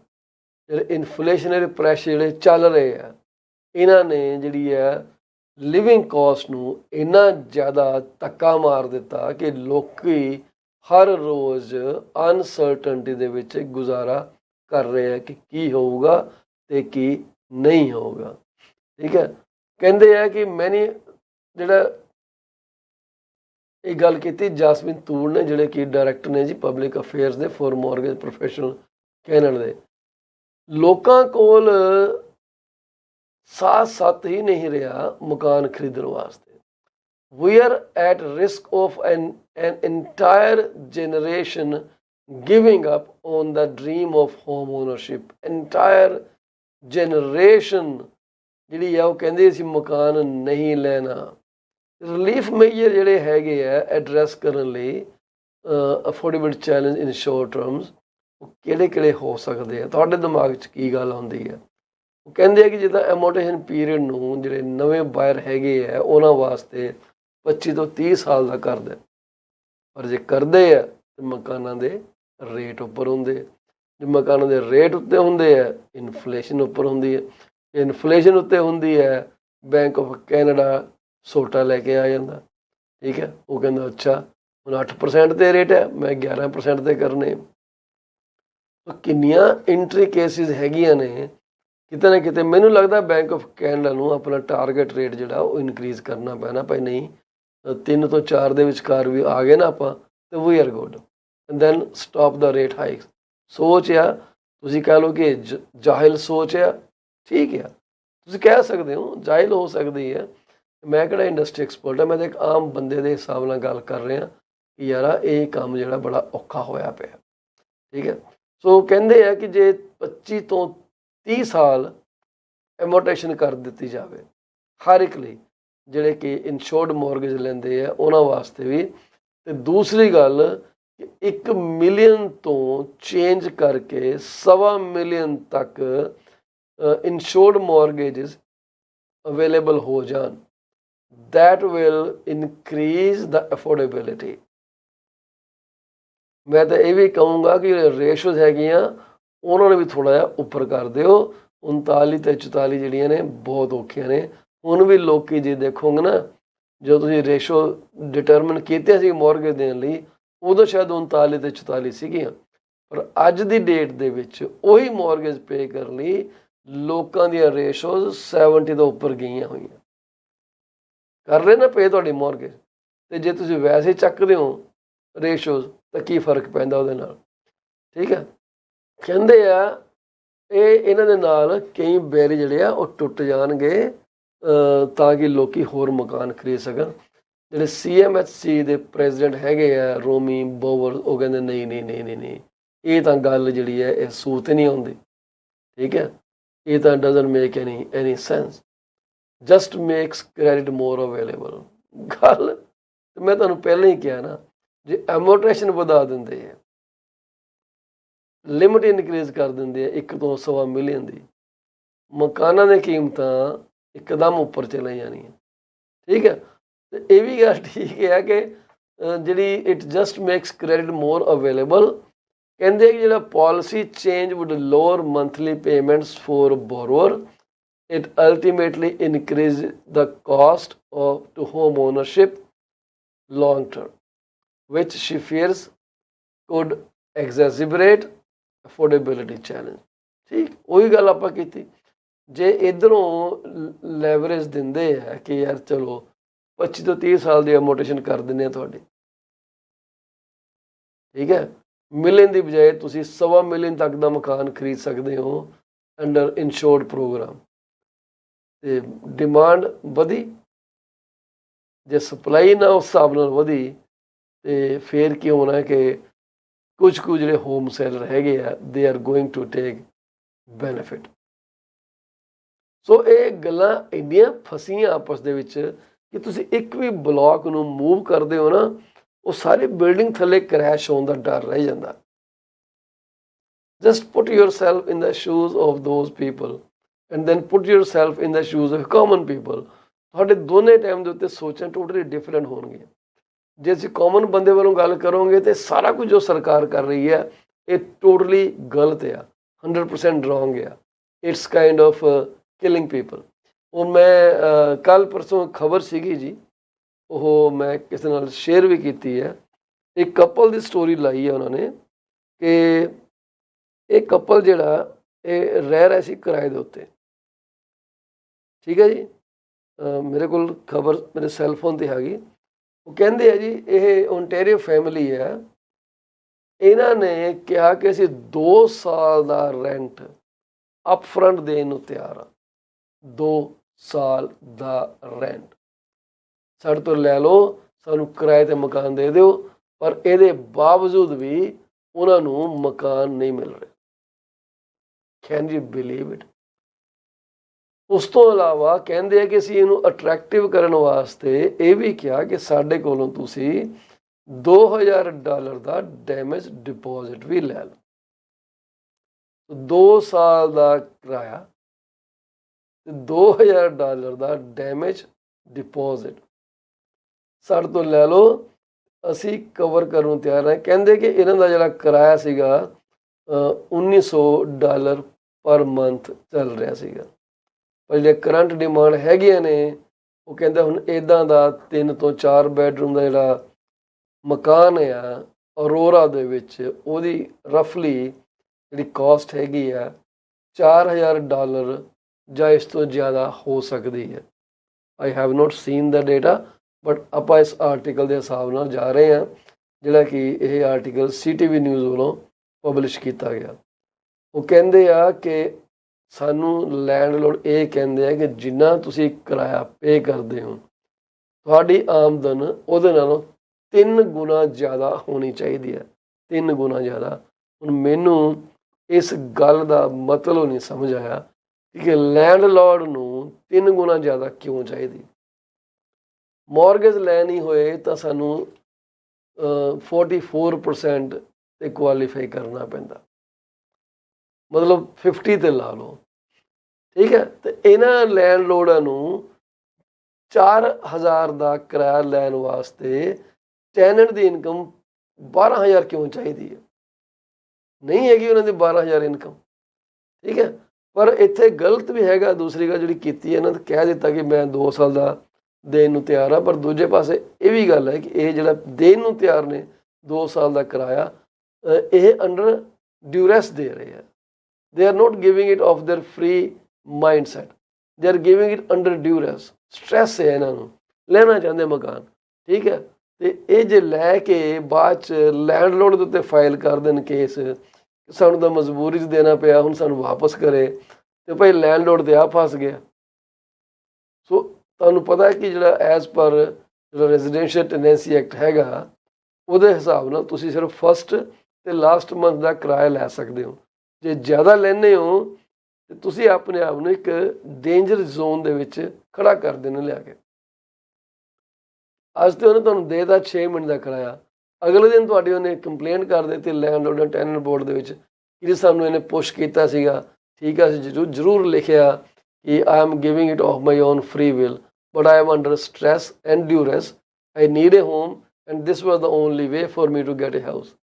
ਜਿਹੜੇ ਇਨਫਲੇਸ਼ਨਰੀ ਪ੍ਰੈਸ਼ਰ ਜਿਹੜੇ ਚੱਲ ਰਹੇ ਆ, ਇਹਨਾਂ ਨੇ ਜਿਹੜੀ ਹੈ ਲਿਵਿੰਗ ਕਾਸਟ ਨੂੰ ਇੰਨਾ ਜ਼ਿਆਦਾ ਧੱਕਾ ਮਾਰ ਦਿੱਤਾ ਕਿ ਲੋਕੀ ਹਰ ਰੋਜ਼ ਅਨਸਰਟਨਟੀ ਦੇ ਵਿੱਚ ਗੁਜ਼ਾਰਾ ਕਰ ਰਹੇ ਆ ਕਿ ਕੀ ਹੋਊਗਾ ਤੇ ਕੀ ਨਹੀਂ ਹੋਊਗਾ। ਠੀਕ ਹੈ, ਕਹਿੰਦੇ ਆ ਕਿ ਮੈਨੀ ਜਿਹੜਾ ਇਹ ਗੱਲ ਕੀਤੀ ਜਾਸਮੀਨ ਤੂੜ ਨੇ, ਜਿਹੜੇ ਕਿ ਡਾਇਰੈਕਟਰ ਨੇ ਜੀ ਪਬਲਿਕ ਅਫੇਅਰਸ ਦੇ ਫॉर ਮੌਰਗੇਜ ਪ੍ਰੋਫੈਸ਼ਨਲ ਕੈਨੇਡਾ ਦੇ। ਲੋਕਾਂ ਕੋਲ ਸਾਥ ਹੀ ਨਹੀਂ ਰਿਹਾ ਮਕਾਨ ਖਰੀਦਣ ਵਾਸਤੇ। We are at risk of an entire generation giving up on the dream of home ownership. Entire generation ਜਿਹੜੀ ਆ ਉਹ ਕਹਿੰਦੇ ਅਸੀਂ ਮਕਾਨ ਨਹੀਂ ਲੈਣਾ। ਰਿਲੀਫ ਮੇਜਰ ਜਿਹੜੇ ਹੈਗੇ ਆ ਐਡਰੈਸ ਕਰਨ ਲਈ ਅਫੋਰਡੇਬਲ ਚੈਲੰਜ ਇਨ ਸ਼ੋਰਟ ਟਰਮਸ, ਉਹ ਕਿਹੜੇ ਹੋ ਸਕਦੇ ਆ, ਤੁਹਾਡੇ ਦਿਮਾਗ 'ਚ ਕੀ ਗੱਲ ਆਉਂਦੀ ਹੈ? ਉਹ ਕਹਿੰਦੇ ਆ ਕਿ ਜਿੱਦਾਂ ਐਮੋਰਟਾਈਜੇਸ਼ਨ ਪੀਰੀਅਡ ਨੂੰ ਜਿਹੜੇ ਨਵੇਂ ਬਾਇਰ ਹੈਗੇ ਆ ਉਹਨਾਂ ਵਾਸਤੇ 25 ਤੋਂ 30 ਸਾਲ ਦਾ ਕਰਦੇ, ਪਰ ਜੇ ਕਰਦੇ ਆ ਤਾਂ ਮਕਾਨਾਂ ਦੇ ਰੇਟ ਉੱਪਰ ਹੁੰਦੇ ਆ। ਜੇ ਮਕਾਨਾਂ ਦੇ ਰੇਟ ਉੱਤੇ ਹੁੰਦੇ ਆ, ਇਨਫਲੇਸ਼ਨ ਉੱਪਰ ਹੁੰਦੀ ਹੈ। ਇਨਫਲੇਸ਼ਨ ਉੱਤੇ ਹੁੰਦੀ ਹੈ, ਬੈਂਕ ਆਫ ਕੈਨੇਡਾ ਸੋਟਾ ਲੈ ਕੇ ਆ ਜਾਂਦਾ। ਠੀਕ ਹੈ, ਉਹ ਕਹਿੰਦਾ ਅੱਛਾ ਹੁਣ 8% 'ਤੇ ਰੇਟ ਹੈ, ਮੈਂ 11% 'ਤੇ ਕਰਨੇ। ਕਿੰਨੀਆਂ ਇੰਟਰੀਕੇਸਿਸ ਹੈਗੀਆਂ ਨੇ। ਕਿਤੇ ਨਾ ਕਿਤੇ ਮੈਨੂੰ ਲੱਗਦਾ ਬੈਂਕ ਆਫ ਕੈਨੇਡਾ ਨੂੰ ਆਪਣਾ ਟਾਰਗੇਟ ਰੇਟ ਜਿਹੜਾ ਉਹ ਇਨਕਰੀਜ਼ ਕਰਨਾ ਪੈਣਾ। ਭਾਈ ਨਹੀਂ 3 ਤੋਂ 4 ਦੇ ਵਿਚਕਾਰ ਵੀ ਆ ਗਏ ਨਾ ਆਪਾਂ, ਤੇ we are good, and then stop the rate hike. ਸੋਚ ਆ, ਤੁਸੀਂ ਕਹਿ ਲਓ ਕਿ ਜਾਹਿਲ ਸੋਚ ਆ, ਠੀਕ ਆ, ਤੁਸੀਂ ਕਹਿ ਸਕਦੇ ਹੋ ਜਾਹਿਲ ਹੋ ਸਕਦੀ ਹੈ। ਮੈਂ ਕਿਹੜਾ ਇੰਡਸਟਰੀ ਐਕਸਪਰਟ ਆ, ਮੈਂ ਤਾਂ ਇੱਕ ਆਮ ਬੰਦੇ ਦੇ ਹਿਸਾਬ ਨਾਲ ਗੱਲ ਕਰ ਰਿਹਾ ਕਿ ਯਾਰ ਇਹ ਕੰਮ ਜਿਹੜਾ ਬੜਾ ਔਖਾ ਹੋਇਆ ਪਿਆ। ਠੀਕ ਹੈ, ਸੋ ਕਹਿੰਦੇ ਆ ਕਿ ਜੇ 25 ਤੋਂ 30 ਸਾਲ ਐਮੋਰਟਾਈਜੇਸ਼ਨ ਕਰ ਦਿੱਤੀ ਜਾਵੇ ਹਰ ਇੱਕ ਲਈ, ਜਿਹੜੇ ਕਿ ਇਨਸ਼ੋਰਡ ਮੋਰਗੇਜ ਲੈਂਦੇ ਆ ਉਹਨਾਂ ਵਾਸਤੇ ਵੀ। ਤੇ ਦੂਸਰੀ ਗੱਲ ਕਿ 1 ਮਿਲੀਅਨ ਤੋਂ ਚੇਂਜ ਕਰਕੇ 1.25 ਮਿਲੀਅਨ ਤੱਕ ਇਨਸ਼ੋਰਡ ਮੋਰਗੇਜਸ ਅਵੇਲੇਬਲ ਹੋ ਜਾਣ, that will increase the affordability। ਮੈਂ ਤਾਂ ਇਹ ਵੀ ਕਹੂੰਗਾ ਕਿ ਰੇਸ਼ੋਜ਼ ਹੈਗੀਆਂ ਉਹਨਾਂ ਨੂੰ ਵੀ ਥੋੜ੍ਹਾ ਜਿਹਾ ਉੱਪਰ ਕਰ ਦਿਓ। 39 ਤੇ 44 ਜਿਹੜੀਆਂ ਨੇ ਬਹੁਤ ਔਖੀਆਂ ਨੇ। ਹੁਣ ਵੀ ਲੋਕੀ ਜੇ ਦੇਖੋਗੇ ਨਾ, ਜਦੋਂ ਤੁਸੀਂ ਰੇਸ਼ੋ ਡਿਟਰਮਿਨ ਕੀਤੇ ਸੀ ਮੋਰਗੇਜ ਦੇਣ ਲਈ, ਉਦੋਂ ਸ਼ਾਇਦ 39 ਤੇ 44 ਸੀਗੀਆਂ, ਪਰ ਅੱਜ ਦੀ ਡੇਟ ਦੇ ਵਿੱਚ ਉਹੀ ਮੋਰਗੇਜ ਪੇ ਕਰਨ ਲਈ ਲੋਕਾਂ ਦੀਆਂ ਰੇਸ਼ੋਜ਼ 70 ਤੋਂ ਉੱਪਰ ਗਈਆਂ ਹੋਈਆਂ। ਕਰ ਰਹੇ ਨਾ ਪੇ ਤੁਹਾਡੀ ਮੋਰਗੇਜ, ਤੇ ਜੇ ਤੁਸੀਂ ਵੈਸੇ ਚੱਕਦੇ ਹੋ ਰੇਸ਼ੋਜ਼ ਤਾਂ ਕੀ ਫਰਕ ਪੈਂਦਾ ਉਹਦੇ ਨਾਲ। ਠੀਕ ਹੈ, ਕਹਿੰਦੇ ਆ ਇਹਨਾਂ ਦੇ ਨਾਲ ਕਈ ਬੈਰੀ ਜਿਹੜੇ ਆ ਉਹ ਟੁੱਟ ਜਾਣਗੇ ਤਾਂ ਕਿ ਲੋਕੀ ਹੋਰ ਮਕਾਨ ਖਰੀਦ ਸਕਣ। ਜਿਹੜੇ CMHC ਦੇ ਪ੍ਰੈਜ਼ੀਡੈਂਟ ਹੈਗੇ ਆ ਰੋਮੀ ਬੋਵਰ, ਉਹ ਕਹਿੰਦੇ ਨਹੀਂ, ਇਹ ਤਾਂ ਗੱਲ ਜਿਹੜੀ ਹੈ ਇਹ ਸੂਤ ਨਹੀਂ ਆਉਂਦੀ। ਠੀਕ ਹੈ, ਇਹ ਤਾਂ doesn't make any sense, just makes credit more available. ਗੱਲ ਮੈਂ ਤੁਹਾਨੂੰ ਪਹਿਲਾਂ ਹੀ ਕਿਹਾ ਨਾ, ਜੇ ਐਮੋਰਟਾਈਜੇਸ਼ਨ ਵਧਾ ਦਿੰਦੇ ਆ, ਲਿਮਿਟ ਇਨਕਰੀਜ਼ ਕਰ ਦਿੰਦੇ ਆ 1 ਤੋਂ 1.25 ਮਿਲੀਅਨ ਦੀ, ਮਕਾਨਾਂ ਦੀਆਂ ਕੀਮਤਾਂ ਇੱਕਦਮ ਉੱਪਰ ਚਲੇ ਜਾਣੀਆਂ। ਠੀਕ ਹੈ, ਤੇ ਇਹ ਵੀ ਗੱਲ ਠੀਕ ਹੈ ਕਿ ਜਿਹੜੀ it just makes credit more available. ਕਹਿੰਦੇ ਕਿ ਜਿਹੜਾ policy change would lower monthly payments for borrower, it ultimately increases the cost to home ownership long term, which she fears could exacerbate affordability challenge। ਠੀਕ, ਉਹੀ ਗੱਲ ਆਪਾਂ ਕੀਤੀ। ਜੇ ਇੱਧਰੋਂ ਲੈਵਰੇਜ ਦਿੰਦੇ ਆ ਕਿ ਯਾਰ ਚਲੋ 25 ਤੋਂ 30 ਸਾਲ ਦੀ ਐਮੋਰਟਾਈਜੇਸ਼ਨ ਕਰ ਦਿੰਦੇ ਆ ਤੁਹਾਡੀ, ਠੀਕ ਹੈ, ਮਿਲੀਅਨ ਦੀ ਬਜਾਏ ਤੁਸੀਂ 1.25 ਮਿਲੀਅਨ ਤੱਕ ਦਾ ਮਕਾਨ ਖਰੀਦ ਸਕਦੇ ਹੋ ਅੰਡਰ ਇਨਸ਼ੋਰਡ ਪ੍ਰੋਗਰਾਮ। ਤੇ ਡਿਮਾਂਡ ਵਧੀ, ਜੇ ਸਪਲਾਈ ਨਾ ਉਸ ਹਿਸਾਬ ਨਾਲ ਵਧੀ ਤੇ ਫਿਰ ਕੀ ਹੋਣਾ ਕਿ ਕੁਝ ਜਿਹੜੇ ਹੋਮ ਸੈਲਰ ਹੈਗੇ ਆ they are going to take benefit. So ਇਹ ਗੱਲਾਂ ਇੰਨੀਆਂ ਫਸੀਆਂ ਆਪਸ ਦੇ ਵਿੱਚ ਕਿ ਤੁਸੀਂ ਇੱਕ ਵੀ ਬਲੋਕ ਨੂੰ ਮੂਵ ਕਰਦੇ ਹੋ ਨਾ, ਉਹ ਸਾਰੀ ਬਿਲਡਿੰਗ ਥੱਲੇ ਕਰੈਸ਼ ਹੋਣ ਦਾ ਡਰ ਰਹਿ ਜਾਂਦਾ। Just put yourself in the shoes of those people and then put yourself in the shoes of common people। ਤੁਹਾਡੇ ਦੋਨੇ ਟਾਈਮ ਦੇ ਉੱਤੇ ਸੋਚਾਂ ਟੋਟਲੀ ਡਿਫਰੈਂਟ ਹੋਣਗੀਆਂ। ਜੇ ਅਸੀਂ ਕਾਮਨ ਬੰਦੇ ਵੱਲੋਂ ਗੱਲ ਕਰੋਗੇ ਤੇ ਸਾਰਾ ਕੁਝ ਜੋ ਸਰਕਾਰ ਕਰ ਰਹੀ ਹੈ ਇਹ ਟੋਟਲੀ ਗਲਤ ਆ, 100% ਰੋਂਗ ਆ। It's kind of killing people. ਉਹ ਮੈਂ ਕੱਲ ਪਰਸੋਂ ਖਬਰ ਸੀਗੀ ਜੀ, ਉਹ ਮੈਂ ਕਿਸੇ ਨਾਲ ਸ਼ੇਅਰ ਵੀ ਕੀਤੀ ਹੈ। ਇੱਕ ਕਪਲ ਦੀ ਸਟੋਰੀ ਲਾਈ ਹੈ ਉਹਨਾਂ ਨੇ ਕਿ ਇਹ ਕਪਲ ਜਿਹੜਾ ਇਹ ਰਹਿ ਰਿਹਾ ਸੀ ਕਿਰਾਏ ਦੇ ਉੱਤੇ। ਠੀਕ ਹੈ ਜੀ, ਮੇਰੇ ਕੋਲ ਖਬਰ ਮੇਰੇ ਸੈੱਲਫੋਨ 'ਤੇ ਹੈਗੀ। ਉਹ ਕਹਿੰਦੇ ਆ ਜੀ ਇਹ ਓਨਟਾਰੀਓ ਫੈਮਿਲੀ ਹੈ, ਇਹਨਾਂ ਨੇ ਕਿਹਾ ਕਿ ਅਸੀਂ 2 ਸਾਲ ਦਾ ਰੈਂਟ ਅਪ ਫਰੰਟ ਦੇਣ ਨੂੰ ਤਿਆਰ ਆ। 2 ਸਾਲ ਦਾ ਰੈਂਟ ਸਾਡੇ ਤੋਂ ਲੈ ਲਓ, ਸਾਨੂੰ ਕਿਰਾਏ 'ਤੇ ਮਕਾਨ ਦੇ ਦਿਓ, ਪਰ ਇਹਦੇ ਬਾਵਜੂਦ ਵੀ ਉਹਨਾਂ ਨੂੰ ਮਕਾਨ ਨਹੀਂ ਮਿਲ ਰਿਹਾ। Can you believe it? ਉਸ ਤੋਂ ਇਲਾਵਾ ਕਹਿੰਦੇ ਆ ਕਿ ਅਸੀਂ ਇਹਨੂੰ ਅਟਰੈਕਟਿਵ ਕਰਨ ਵਾਸਤੇ ਇਹ ਵੀ ਕਿਹਾ ਕਿ ਸਾਡੇ ਕੋਲੋਂ ਤੁਸੀਂ $2000 ਦਾ ਡੈਮੇਜ ਡਿਪੋਜ਼ਿਟ ਵੀ ਲੈ ਲਓ। 2 ਸਾਲ ਦਾ ਕਿਰਾਇਆ ਤੇ $2000 ਦਾ ਡੈਮੇਜ ਡਿਪੋਜ਼ਿਟ ਸਾਡੇ ਤੋਂ ਲੈ ਲਓ, ਅਸੀਂ ਕਵਰ ਕਰਨ ਨੂੰ ਤਿਆਰ ਹਾਂ। ਕਹਿੰਦੇ ਕਿ ਇਹਨਾਂ ਦਾ ਜਿਹੜਾ ਕਿਰਾਇਆ ਸੀਗਾ $1900 ਪਰ ਮੰਥ ਚੱਲ ਰਿਹਾ ਸੀਗਾ, ਪਰ ਜਿਹੜੇ ਕਰੰਟ ਡਿਮਾਂਡ ਹੈਗੀਆਂ ਨੇ ਉਹ ਕਹਿੰਦੇ ਹੁਣ ਇੱਦਾਂ ਦਾ 3 ਤੋਂ 4 ਬੈਡਰੂਮ ਦਾ ਜਿਹੜਾ ਮਕਾਨ ਆ ਅਰੋਰਾ ਦੇ ਵਿੱਚ, ਉਹਦੀ ਰਫਲੀ ਜਿਹੜੀ ਕਾਸਟ ਹੈਗੀ ਆ $4000 ਜਾਂ ਇਸ ਤੋਂ ਜ਼ਿਆਦਾ ਹੋ ਸਕਦੀ ਹੈ। I have note scene the data, but ਆਪਾਂ ਇਸ ਆਰਟੀਕਲ ਦੇ ਹਿਸਾਬ ਨਾਲ ਜਾ ਰਹੇ ਹਾਂ, ਜਿਹੜਾ ਕਿ ਇਹ ਆਰਟੀਕਲ CTV ਨਿਊਜ਼ ਵੱਲੋਂ ਪਬਲਿਸ਼ ਕੀਤਾ ਗਿਆ। ਉਹ ਕਹਿੰਦੇ ਆ ਕਿ ਸਾਨੂੰ ਲੈਂਡਲੋਰਡ ਇਹ ਕਹਿੰਦੇ ਆ ਕਿ ਜਿੰਨਾ ਤੁਸੀਂ ਕਿਰਾਇਆ ਪੇ ਕਰਦੇ ਹੋ, ਤੁਹਾਡੀ ਆਮਦਨ ਉਹਦੇ ਨਾਲੋਂ 3 ਗੁਣਾ ਜ਼ਿਆਦਾ ਹੋਣੀ ਚਾਹੀਦੀ ਹੈ, 3 ਗੁਣਾ ਜ਼ਿਆਦਾ। ਹੁਣ ਮੈਨੂੰ ਇਸ ਗੱਲ ਦਾ ਮਤਲਬ ਨਹੀਂ ਸਮਝ ਆਇਆ ਕਿ ਲੈਂਡਲੋਰਡ ਨੂੰ 3 ਗੁਣਾ ਜ਼ਿਆਦਾ ਕਿਉਂ ਚਾਹੀਦੀ। ਮੌਰਗੇਜ ਲੈਣੀ ਹੋਏ ਤਾਂ ਸਾਨੂੰ 44% ਤੇ ਕੁਆਲੀਫਾਈ ਕਰਨਾ ਪੈਂਦਾ, ਮਤਲਬ 50 ਤੇ ਲਾ ਲਓ, ਠੀਕ ਹੈ। ਤੇ ਇਹਨਾਂ ਲੈਂਡਲੋਰਡਾਂ ਨੂੰ 4000 ਦਾ ਕਿਰਾਇਆ ਲੈਣ ਵਾਸਤੇ ਟੈਨੈਂਟ ਦੀ ਇਨਕਮ 12000 ਕਿਉਂ ਚਾਹੀਦੀ ਹੈ? ਨਹੀਂ ਹੈਗੀ ਉਹਨਾਂ ਦੀ 12000 ਇਨਕਮ, ਠੀਕ ਹੈ। ਪਰ ਇੱਥੇ ਗਲਤ ਵੀ ਹੈਗਾ। ਦੂਸਰੀ ਗੱਲ ਜਿਹੜੀ ਕੀਤੀ ਹੈ ਇਹਨਾਂ ਨੇ ਕਹਿ ਦਿੱਤਾ ਕਿ ਮੈਂ 2 ਸਾਲ ਦਾ ਦੇਣ ਨੂੰ ਤਿਆਰ ਆ, ਪਰ ਦੂਜੇ ਪਾਸੇ ਇਹ ਵੀ ਗੱਲ ਹੈ ਕਿ ਇਹ ਜਿਹੜਾ ਦੇਣ ਨੂੰ ਤਿਆਰ ਨੇ 2 ਸਾਲ ਦਾ ਕਿਰਾਇਆ, ਇਹ ਅੰਡਰ ਡਿਊਰੈਸ ਦੇ ਰਹੇ ਆ। they are not giving it of their free mindset, they are giving it under duress, stress ਹੈ ਇਹਨਾਂ ਨੂੰ, ਲੈਣਾ ਚਾਹੁੰਦੇ ਮਕਾਨ, ਠੀਕ ਹੈ। ਤੇ ਇਹ ਜੇ ਲੈ ਕੇ ਬਾਅਦ 'ਚ ਲੈਂਡਲੋਰਡ ਦੇ ਉੱਤੇ ਫਾਈਲ ਕਰ ਦੇਣ ਕੇਸ, ਸਾਨੂੰ ਤਾਂ ਮਜਬੂਰੀ 'ਚ ਦੇਣਾ ਪਿਆ, ਹੁਣ ਸਾਨੂੰ ਵਾਪਸ ਕਰੇ, ਤੇ ਭਾਈ ਲੈਂਡਲੋਰਡ ਤੇ ਆ ਫਸ ਗਿਆ। ਸੋ ਤੁਹਾਨੂੰ ਪਤਾ ਹੈ ਕਿ ਜਿਹੜਾ ਐਜ਼ ਪਰ ਜਿਹੜਾ ਰੈਜ਼ੀਡੈਂਸ਼ੀਅਲ ਟੈਨੈਂਸੀ ਐਕਟ ਹੈਗਾ, ਉਹਦੇ ਹਿਸਾਬ ਨਾਲ ਤੁਸੀਂ ਸਿਰਫ ਫਸਟ ਤੇ ਲਾਸਟ ਮੰਥ ਦਾ ਕਿਰਾਇਆ ਲੈ ਸਕਦੇ ਹੋ। ਜੇ ਜ਼ਿਆਦਾ ਲੈਂਦੇ ਹੋ ਤੇ ਤੁਸੀਂ ਆਪਣੇ ਆਪ ਨੂੰ ਇੱਕ ਡੇਂਜਰ ਜ਼ੋਨ ਦੇ ਵਿੱਚ ਖੜਾ ਕਰ ਦੇਣਾ ਲਿਆ ਕੇ। ਅੱਜ ਤੇ ਉਹਨੇ ਤੁਹਾਨੂੰ ਦੇਤਾ 6 ਮਿੰਟ ਦਾ ਕਿਰਾਇਆ, ਅਗਲੇ ਦਿਨ ਤੁਹਾਡੀ ਉਹਨੇ ਕੰਪਲੇਂਟ ਕਰ ਦਿੱਤੀ ਲੈਂਡਲੋਰਡ ਟੈਨੈਂਟ ਬੋਰਡ ਦੇ ਵਿੱਚ ਕਿ ਸਾਨੂੰ ਇਹਨੇ ਪੁਸ਼ ਕੀਤਾ ਸੀਗਾ, ਠੀਕ ਹੈ, ਅਸੀਂ ਜ਼ਰੂਰ ਲਿਖਿਆ ਕਿ I am giving it of my own free will, but I am under stress and duress, I need a home and this was the only way for me to get a house.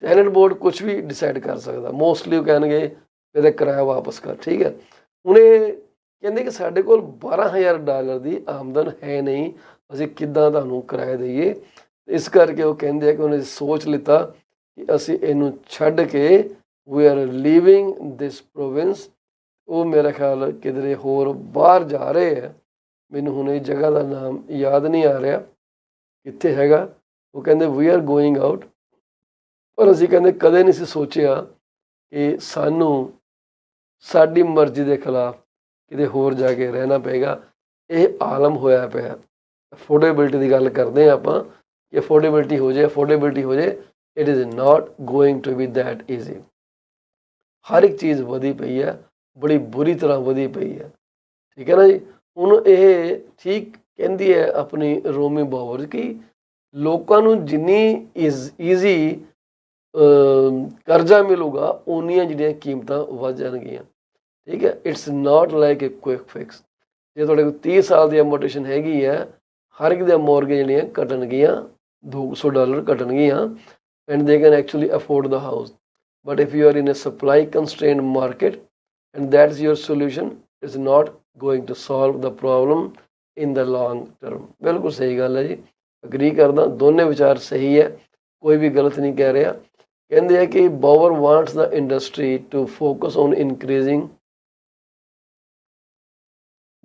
Tenant board ਕੁਝ ਵੀ decide ਕਰ ਸਕਦਾ, mostly ਉਹ ਕਹਿਣਗੇ ਇਹਦਾ ਕਿਰਾਇਆ ਵਾਪਸ ਕਰ, ਠੀਕ ਹੈ। ਹੁਣ ਇਹ ਕਹਿੰਦੇ ਕਿ ਸਾਡੇ ਕੋਲ $12000 ਦੀ ਆਮਦਨ ਹੈ ਨਹੀਂ, ਅਸੀਂ ਕਿੱਦਾਂ ਤੁਹਾਨੂੰ ਕਿਰਾਇਆ ਦਈਏ। ਇਸ ਕਰਕੇ ਉਹ ਕਹਿੰਦੇ ਆ ਕਿ ਉਹਨੇ ਸੋਚ ਲਿੱਤਾ ਕਿ ਅਸੀਂ ਇਹਨੂੰ ਛੱਡ ਕੇ we are leaving this province. ਉਹ ਮੇਰਾ ਖਿਆਲ ਕਿਧਰੇ ਹੋਰ ਬਾਹਰ ਜਾ ਰਹੇ ਆ, ਮੈਨੂੰ ਹੁਣ ਇਹ ਜਗ੍ਹਾ ਦਾ ਨਾਮ ਯਾਦ ਨਹੀਂ ਆ ਰਿਹਾ ਕਿੱਥੇ ਹੈਗਾ। ਉਹ ਕਹਿੰਦੇ ਵੀ ਆਰ ਗੋਇੰਗ ਆਊਟ, ਪਰ ਅਸੀਂ ਕਹਿੰਦੇ ਕਦੇ ਨਹੀਂ ਸੀ ਸੋਚਿਆ ਕਿ ਸਾਨੂੰ ਸਾਡੀ ਮਰਜ਼ੀ ਦੇ ਖਿਲਾਫ ਕਿਤੇ ਹੋਰ ਜਾ ਕੇ ਰਹਿਣਾ ਪਏਗਾ। ਇਹ ਆਲਮ ਹੋਇਆ ਪਿਆ। ਅਫੋਰਡੇਬਿਲਟੀ ਦੀ ਗੱਲ ਕਰਦੇ ਹਾਂ ਆਪਾਂ ਕਿ ਅਫੋਰਡੇਬਿਲਟੀ ਹੋ ਜਾਏ, it is not going to be that easy. ਹਰ ਇੱਕ ਚੀਜ਼ ਵਧੀ ਪਈ ਹੈ, ਬੜੀ ਬੁਰੀ ਤਰ੍ਹਾਂ ਵਧੀ ਪਈ ਹੈ, ਠੀਕ ਹੈ ਨਾ ਜੀ। ਹੁਣ ਇਹ ਠੀਕ ਕਹਿੰਦੀ ਹੈ ਆਪਣੀ ਰੋਮੀ ਬਾਵਰ ਕਿ ਲੋਕਾਂ ਨੂੰ ਜਿੰਨੀ ਈਜ਼ੀ ਕਰਜ਼ਾ ਮਿਲੂਗਾ ਉਨੀਆਂ ਜਿਹੜੀਆਂ ਕੀਮਤਾਂ ਵੱਧ ਜਾਣਗੀਆਂ, ਠੀਕ ਹੈ। It's not like A quick fix. ਜੇ ਤੁਹਾਡੇ ਕੋਲ 30 ਸਾਲ ਦੀ ਅਮੋਰਟੇਸ਼ਨ ਹੈਗੀ ਹੈ, ਹਰ ਇੱਕ ਦੀਆਂ ਮੋਰਗੇਜ ਜਿਹੜੀਆਂ ਘਟਣਗੀਆਂ, $200 ਘਟਣਗੀਆਂ, and they can actually afford the house. But if you are in a supply constrained market and that is your solution, it's not going to solve the problem in the long term. ਬਿਲਕੁਲ ਸਹੀ ਗੱਲ ਹੈ ਜੀ, agree ਕਰਦਾ, ਦੋਨੇ ਵਿਚਾਰ ਸਹੀ ਹੈ, ਕੋਈ ਵੀ ਗਲਤ ਨਹੀਂ ਕਹਿ ਰਿਹਾ। ਕਹਿੰਦੇ ਆ ਕਿ ਬਾਵਰ wants the industry to focus on increasing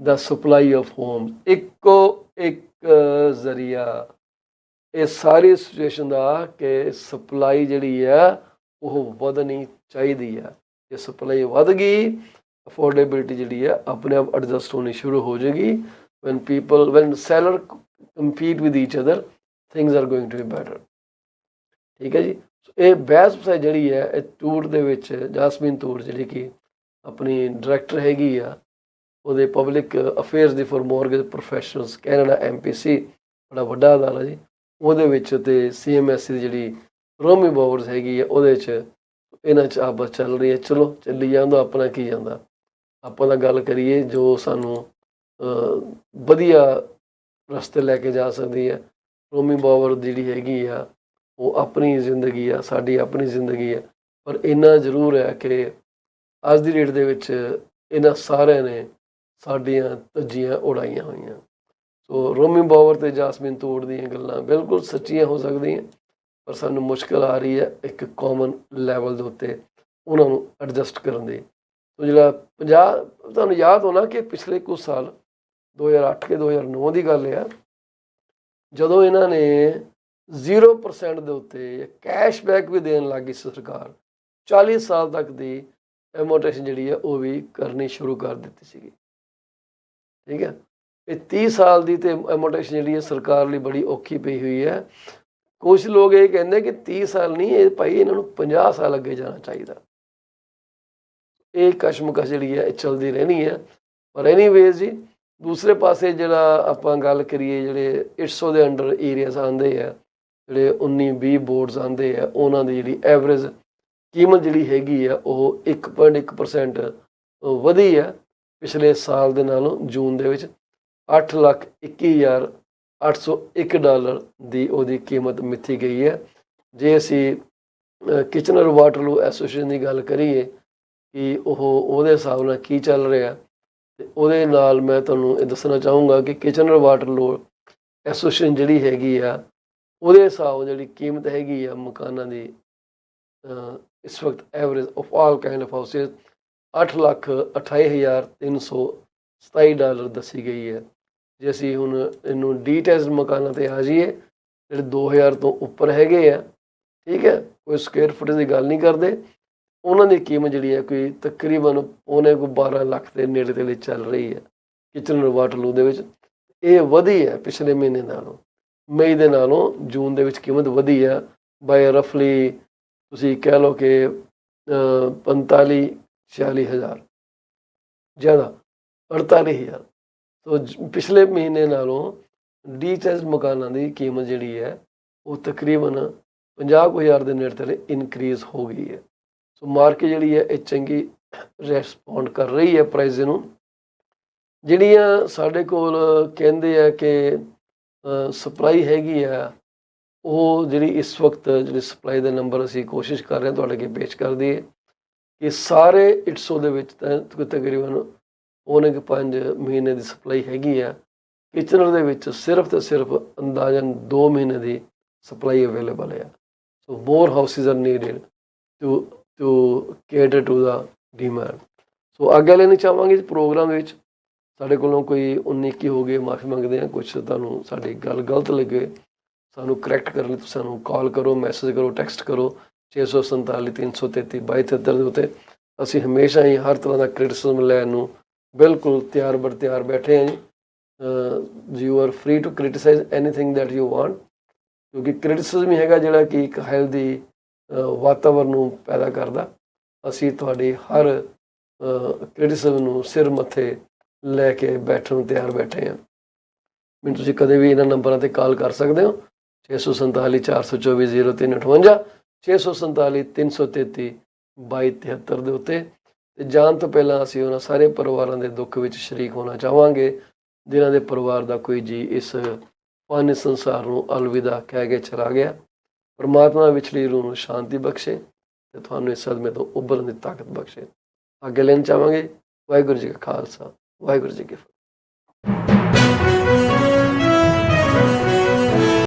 the supply of home. ਇੱਕੋ ਇੱਕ ਜ਼ਰੀਆ ਇਹ ਸਾਰੀ ਸਿਚੁਏਸ਼ਨ ਦਾ ਕਿ ਸਪਲਾਈ ਜਿਹੜੀ ਹੈ ਉਹ ਵਧਣੀ ਚਾਹੀਦੀ ਹੈ। ਜੇ ਸਪਲਾਈ ਵੱਧ ਗਈ, ਅਫੋਰਡੇਬਿਲਟੀ ਜਿਹੜੀ ਹੈ ਆਪਣੇ ਆਪ ਐਡਜਸਟ ਹੋਣੀ ਸ਼ੁਰੂ ਹੋ ਜਾਏਗੀ। when seller compete with each other, things are going to be better, ਠੀਕ ਹੈ ਜੀ। ਇਹ ਬਹਿਸ ਬਸਾਈ ਜਿਹੜੀ ਹੈ ਇਹ ਟੂਰ ਦੇ ਵਿੱਚ ਜਾਸਮੀਨ ਟੂਰ ਜਿਹੜੀ ਕਿ ਆਪਣੀ ਡਾਇਰੈਕਟਰ ਹੈਗੀ ਆ ਉਹਦੇ public affairs the for mortgage professionals Canada MPC, ਬੜਾ ਵੱਡਾ ਅਦਾਰਾ ਜੀ, ਉਹਦੇ ਵਿੱਚ ਤੇ CMSC ਦੀ ਜਿਹੜੀ ਰੋਮੀ ਬਾਵਰਸ ਹੈਗੀ ਆ, ਉਹਦੇ 'ਚ ਇਹਨਾਂ 'ਚ ਆਪਸ ਚੱਲ ਰਹੀ ਹੈ। ਚਲੋ ਚੱਲੀ ਜਾਂਦਾ, ਆਪਣਾ ਕੀ ਜਾਂਦਾ। ਆਪਾਂ ਤਾਂ ਗੱਲ ਕਰੀਏ ਜੋ ਸਾਨੂੰ ਵਧੀਆ ਰਸਤੇ ਲੈ ਕੇ ਜਾ ਸਕਦੀ ਹੈ। ਰੋਮੀ ਬਾਵਰ ਜਿਹੜੀ ਹੈਗੀ ਆ ਉਹ ਆਪਣੀ ਜ਼ਿੰਦਗੀ ਆ, ਸਾਡੀ ਆਪਣੀ ਜ਼ਿੰਦਗੀ ਆ, ਪਰ ਇੰਨਾ ਜ਼ਰੂਰ ਹੈ ਕਿ ਅੱਜ ਦੀ ਡੇਟ ਦੇ ਵਿੱਚ ਇਹਨਾਂ ਸਾਰਿਆਂ ਨੇ ਸਾਡੀਆਂ ਧੱਜੀਆਂ ਉਡਾਈਆਂ ਹੋਈਆਂ। ਸੋ ਰੋਮੀ ਬਾਵਰ ਅਤੇ ਜਾਸਮੀਨ ਤੋੜ ਦੀਆਂ ਗੱਲਾਂ ਬਿਲਕੁਲ ਸੱਚੀਆਂ ਹੋ ਸਕਦੀਆਂ, ਪਰ ਸਾਨੂੰ ਮੁਸ਼ਕਿਲ ਆ ਰਹੀ ਹੈ ਇੱਕ ਕਾਮਨ ਲੈਵਲ ਦੇ ਉੱਤੇ ਉਹਨਾਂ ਨੂੰ ਐਡਜਸਟ ਕਰਨ ਦੀ। ਸੋ ਜਿਹੜਾ 50, ਤੁਹਾਨੂੰ ਯਾਦ ਹੋਣਾ ਕਿ ਪਿਛਲੇ ਕੁਝ ਸਾਲ 2008 ਕੇ 2009 ਦੀ ਗੱਲ ਆ, ਜਦੋਂ ਇਹਨਾਂ ਨੇ 0% ਦੇ ਉੱਤੇ ਕੈਸ਼ਬੈਕ ਵੀ ਦੇਣ ਲੱਗੀ ਸਰਕਾਰ, 40 ਸਾਲ ਤੱਕ ਦੀ ਐਮੋਟੇਸ਼ਨ ਜਿਹੜੀ ਹੈ ਉਹ ਵੀ ਕਰਨੀ ਸ਼ੁਰੂ ਕਰ ਦਿੱਤੀ ਸੀਗੀ। ਠੀਕ ਹੈ, ਇਹ 30 ਸਾਲ ਦੀ ਤੇ ਐਮੋਟੇਸ਼ਨ ਜਿਹੜੀ ਹੈ ਸਰਕਾਰ ਲਈ ਬੜੀ ਔਖੀ ਪਈ ਹੋਈ ਹੈ। ਕੁਝ ਲੋਕ ਇਹ ਕਹਿੰਦੇ ਕਿ 30 ਸਾਲ ਨਹੀਂ, ਇਹ ਭਾਈ ਇਹਨਾਂ ਨੂੰ 50 ਸਾਲ ਅੱਗੇ ਜਾਣਾ ਚਾਹੀਦਾ। ਇਹ ਕਸ਼ਮਕਸ਼ ਜਿਹੜੀ ਹੈ ਇਹ ਚੱਲਦੀ ਰਹਿਣੀ ਹੈ। ਪਰ ਐਨੀਵੇਜ਼ ਜੀ, ਦੂਸਰੇ ਪਾਸੇ ਜਿਹੜਾ ਆਪਾਂ ਗੱਲ ਕਰੀਏ, ਜਿਹੜੇ 100 ਦੇ ਅੰਡਰ ਏਰੀਆਜ਼ ਆਉਂਦੇ ਆ, ਜਿਹੜੇ 19-20 ਬੋਰਡਸ ਆਉਂਦੇ ਆ, ਉਹਨਾਂ ਦੀ ਜਿਹੜੀ ਐਵਰੇਜ ਕੀਮਤ ਜਿਹੜੀ ਹੈਗੀ ਆ ਉਹ 1.1% ਵਧੀ ਆ ਪਿਛਲੇ ਸਾਲ ਦੇ ਨਾਲੋਂ। ਜੂਨ ਦੇ ਵਿੱਚ $8,21,801 ਦੀ ਉਹਦੀ ਕੀਮਤ ਮਿੱਥੀ ਗਈ ਹੈ। ਜੇ ਅਸੀਂ ਕਿਚਨਰ ਵਾਟਰਲੂ ਐਸੋਸੀਏਸ਼ਨ ਦੀ ਗੱਲ ਕਰੀਏ ਕਿ ਉਹਦੇ ਹਿਸਾਬ ਨਾਲ ਕੀ ਚੱਲ ਰਿਹਾ, ਤੇ ਉਹਦੇ ਨਾਲ ਮੈਂ ਤੁਹਾਨੂੰ ਇਹ ਦੱਸਣਾ ਚਾਹੂੰਗਾ ਕਿ ਕਿਚਨਰ ਵਾਟਰਲੂ ਐਸੋਸੀਏਸ਼ਨ ਜਿਹੜੀ ਹੈਗੀ ਆ, ਉਹਦੇ ਹਿਸਾਬ ਜਿਹੜੀ ਕੀਮਤ ਹੈਗੀ ਆ ਮਕਾਨਾਂ ਦੀ ਇਸ ਵਕਤ average of all kind of houses $8,28,327 ਦੱਸੀ ਗਈ ਹੈ। ਜੇ ਅਸੀਂ ਹੁਣ ਇਹਨੂੰ ਡੀਟੇਲਸ ਮਕਾਨਾਂ 'ਤੇ ਆ ਜਾਈਏ, ਜਿਹੜੇ 2000 ਤੋਂ ਉੱਪਰ ਹੈਗੇ ਆ, ਠੀਕ ਹੈ, ਕੋਈ ਸਕੁਅਰ ਫੁੱਟ ਦੀ ਗੱਲ ਨਹੀਂ ਕਰਦੇ, ਉਹਨਾਂ ਦੀ ਕੀਮਤ ਜਿਹੜੀ ਹੈ ਕੋਈ ਤਕਰੀਬਨ 12 ਲੱਖ ਦੇ ਨੇੜੇ ਤੇੜੇ ਚੱਲ ਰਹੀ ਹੈ। ਕਿਚਨਰ ਵਾਟਰਲੂ ਦੇ ਵਿੱਚ ਇਹ ਵਧੀ ਹੈ ਪਿਛਲੇ ਮਹੀਨੇ ਨਾਲੋਂ, ਮਈ ਦੇ ਨਾਲੋਂ ਜੂਨ ਦੇ ਵਿੱਚ ਕੀਮਤ ਵਧੀ ਹੈ ਬਾਈ ਰਫਲੀ ਤੁਸੀਂ ਕਹਿ ਲਓ ਕਿ 45-46 ਹਜ਼ਾਰ, ਜ਼ਿਆਦਾ 48,000। ਸੋ ਪਿਛਲੇ ਮਹੀਨੇ ਨਾਲੋਂ ਡੀਟੇਲਸ ਮਕਾਨਾਂ ਦੀ ਕੀਮਤ ਜਿਹੜੀ ਹੈ ਉਹ ਤਕਰੀਬਨ 50,000 ਦੇ ਨੇੜੇ ਤੇੜੇ ਇਨਕਰੀਜ਼ ਹੋ ਗਈ ਹੈ। ਸੋ ਮਾਰਕੀਟ ਜਿਹੜੀ ਹੈ ਇਹ ਚੰਗੀ ਰੈਸਪੌਂਡ ਕਰ ਰਹੀ ਹੈ ਪ੍ਰਾਈਜ਼ ਨੂੰ। ਜਿਹੜੀਆਂ ਸਾਡੇ ਕੋਲ ਕਹਿੰਦੇ ਆ ਕਿ ਸਪਲਾਈ ਹੈਗੀ ਆ, ਉਹ ਜਿਹੜੀ ਇਸ ਵਕਤ ਜਿਹੜੀ ਸਪਲਾਈ ਦੇ ਨੰਬਰ ਅਸੀਂ ਕੋਸ਼ਿਸ਼ ਕਰ ਰਹੇ ਹਾਂ ਤੁਹਾਡੇ ਅੱਗੇ ਪੇਸ਼ ਕਰ ਦਈਏ ਕਿ ਸਾਰੇ 100 ਦੇ ਵਿੱਚ ਤਕਰੀਬਨ 5 ਮਹੀਨੇ ਦੀ ਸਪਲਾਈ ਹੈਗੀ ਆ। ਕਿਚਨਰ ਦੇ ਵਿੱਚ ਸਿਰਫ ਤੇ ਸਿਰਫ ਅੰਦਾਜ਼ਨ 2 ਮਹੀਨੇ ਦੀ ਸਪਲਾਈ ਅਵੇਲੇਬਲ ਹੈ। So more houses are needed to cater to the demand. So ਅੱਗੇ ਲੈਣੀ ਚਾਹਾਂਗੇ ਇਸ ਪ੍ਰੋਗਰਾਮ ਦੇ ਵਿੱਚ। ਸਾਡੇ ਕੋਲੋਂ ਕੋਈ 19 ਹੋ ਗਏ, ਮਾਫੀ ਮੰਗਦੇ ਹਾਂ। ਕੁਛ ਤੁਹਾਨੂੰ ਸਾਡੀ ਗੱਲ ਗਲਤ ਲੱਗੇ, ਸਾਨੂੰ ਕਰੈਕਟ ਕਰਨ ਲਈ ਤੁਸੀਂ ਸਾਨੂੰ ਕਾਲ ਕਰੋ, ਮੈਸੇਜ ਕਰੋ, ਟੈਕਸਟ ਕਰੋ 647-333-2273 ਦੇ ਉੱਤੇ। ਅਸੀਂ ਹਮੇਸ਼ਾ ਹੀ ਹਰ ਤਰ੍ਹਾਂ ਦਾ ਕ੍ਰਿਟਿਸਿਜ਼ਮ ਲੈਣ ਨੂੰ ਬਿਲਕੁਲ ਤਿਆਰ ਬਰ ਤਿਆਰ ਬੈਠੇ ਹਾਂ ਜੀ। You are free to criticise anything that you want, ਕਿਉਂਕਿ ਕ੍ਰਿਟਿਸਿਜ਼ਮ ਹੀ ਹੈਗਾ ਜਿਹੜਾ ਕਿ ਇੱਕ ਹੈਲਦੀ ਵਾਤਾਵਰਨ ਨੂੰ ਪੈਦਾ ਕਰਦਾ। ਅਸੀਂ ਤੁਹਾਡੀ ਹਰ ਕ੍ਰਿਟਿਸਿਜ਼ਮ ਨੂੰ ਸਿਰ ਮੱਥੇ ਲੈ ਕੇ ਬੈਠਣ ਨੂੰ ਤਿਆਰ ਬੈਠੇ ਹਾਂ। ਮੈਨੂੰ ਤੁਸੀਂ ਕਦੇ ਵੀ ਇਹਨਾਂ ਨੰਬਰਾਂ 'ਤੇ ਕਾਲ ਕਰ ਸਕਦੇ ਹੋ 647-424-0358, 647-333-2273 ਦੇ ਉੱਤੇ। ਤੇ ਜਾਣ ਤੋਂ ਪਹਿਲਾਂ ਅਸੀਂ ਉਹਨਾਂ ਸਾਰੇ ਪਰਿਵਾਰਾਂ ਦੇ ਦੁੱਖ ਵਿੱਚ ਸ਼ਰੀਕ ਹੋਣਾ ਚਾਹਾਂਗੇ ਜਿਨ੍ਹਾਂ ਦੇ ਪਰਿਵਾਰ ਦਾ ਕੋਈ ਜੀ ਇਸ ਫਾਨੀ ਸੰਸਾਰ ਨੂੰ ਅਲਵਿਦਾ ਕਹਿ ਕੇ ਚਲਾ ਗਿਆ। ਪਰਮਾਤਮਾ ਵਿਚਲੀ ਰੂਹ ਨੂੰ ਸ਼ਾਂਤੀ ਬਖਸ਼ੇ ਤੇ ਤੁਹਾਨੂੰ ਇਸ ਸਦਮੇ ਤੋਂ ਉੱਭਰਨ ਦੀ ਤਾਕਤ ਬਖਸ਼ੇ। ਅੱਗੇ ਲੈਣ ਚਾਹਾਂਗੇ। ਵਾਹਿਗੁਰੂ ਜੀ ਕਾ ਖਾਲਸਾ, ਵਾਹਿਗੁਰੂ ਜੀ ਕੀ ਫਤਿਹ।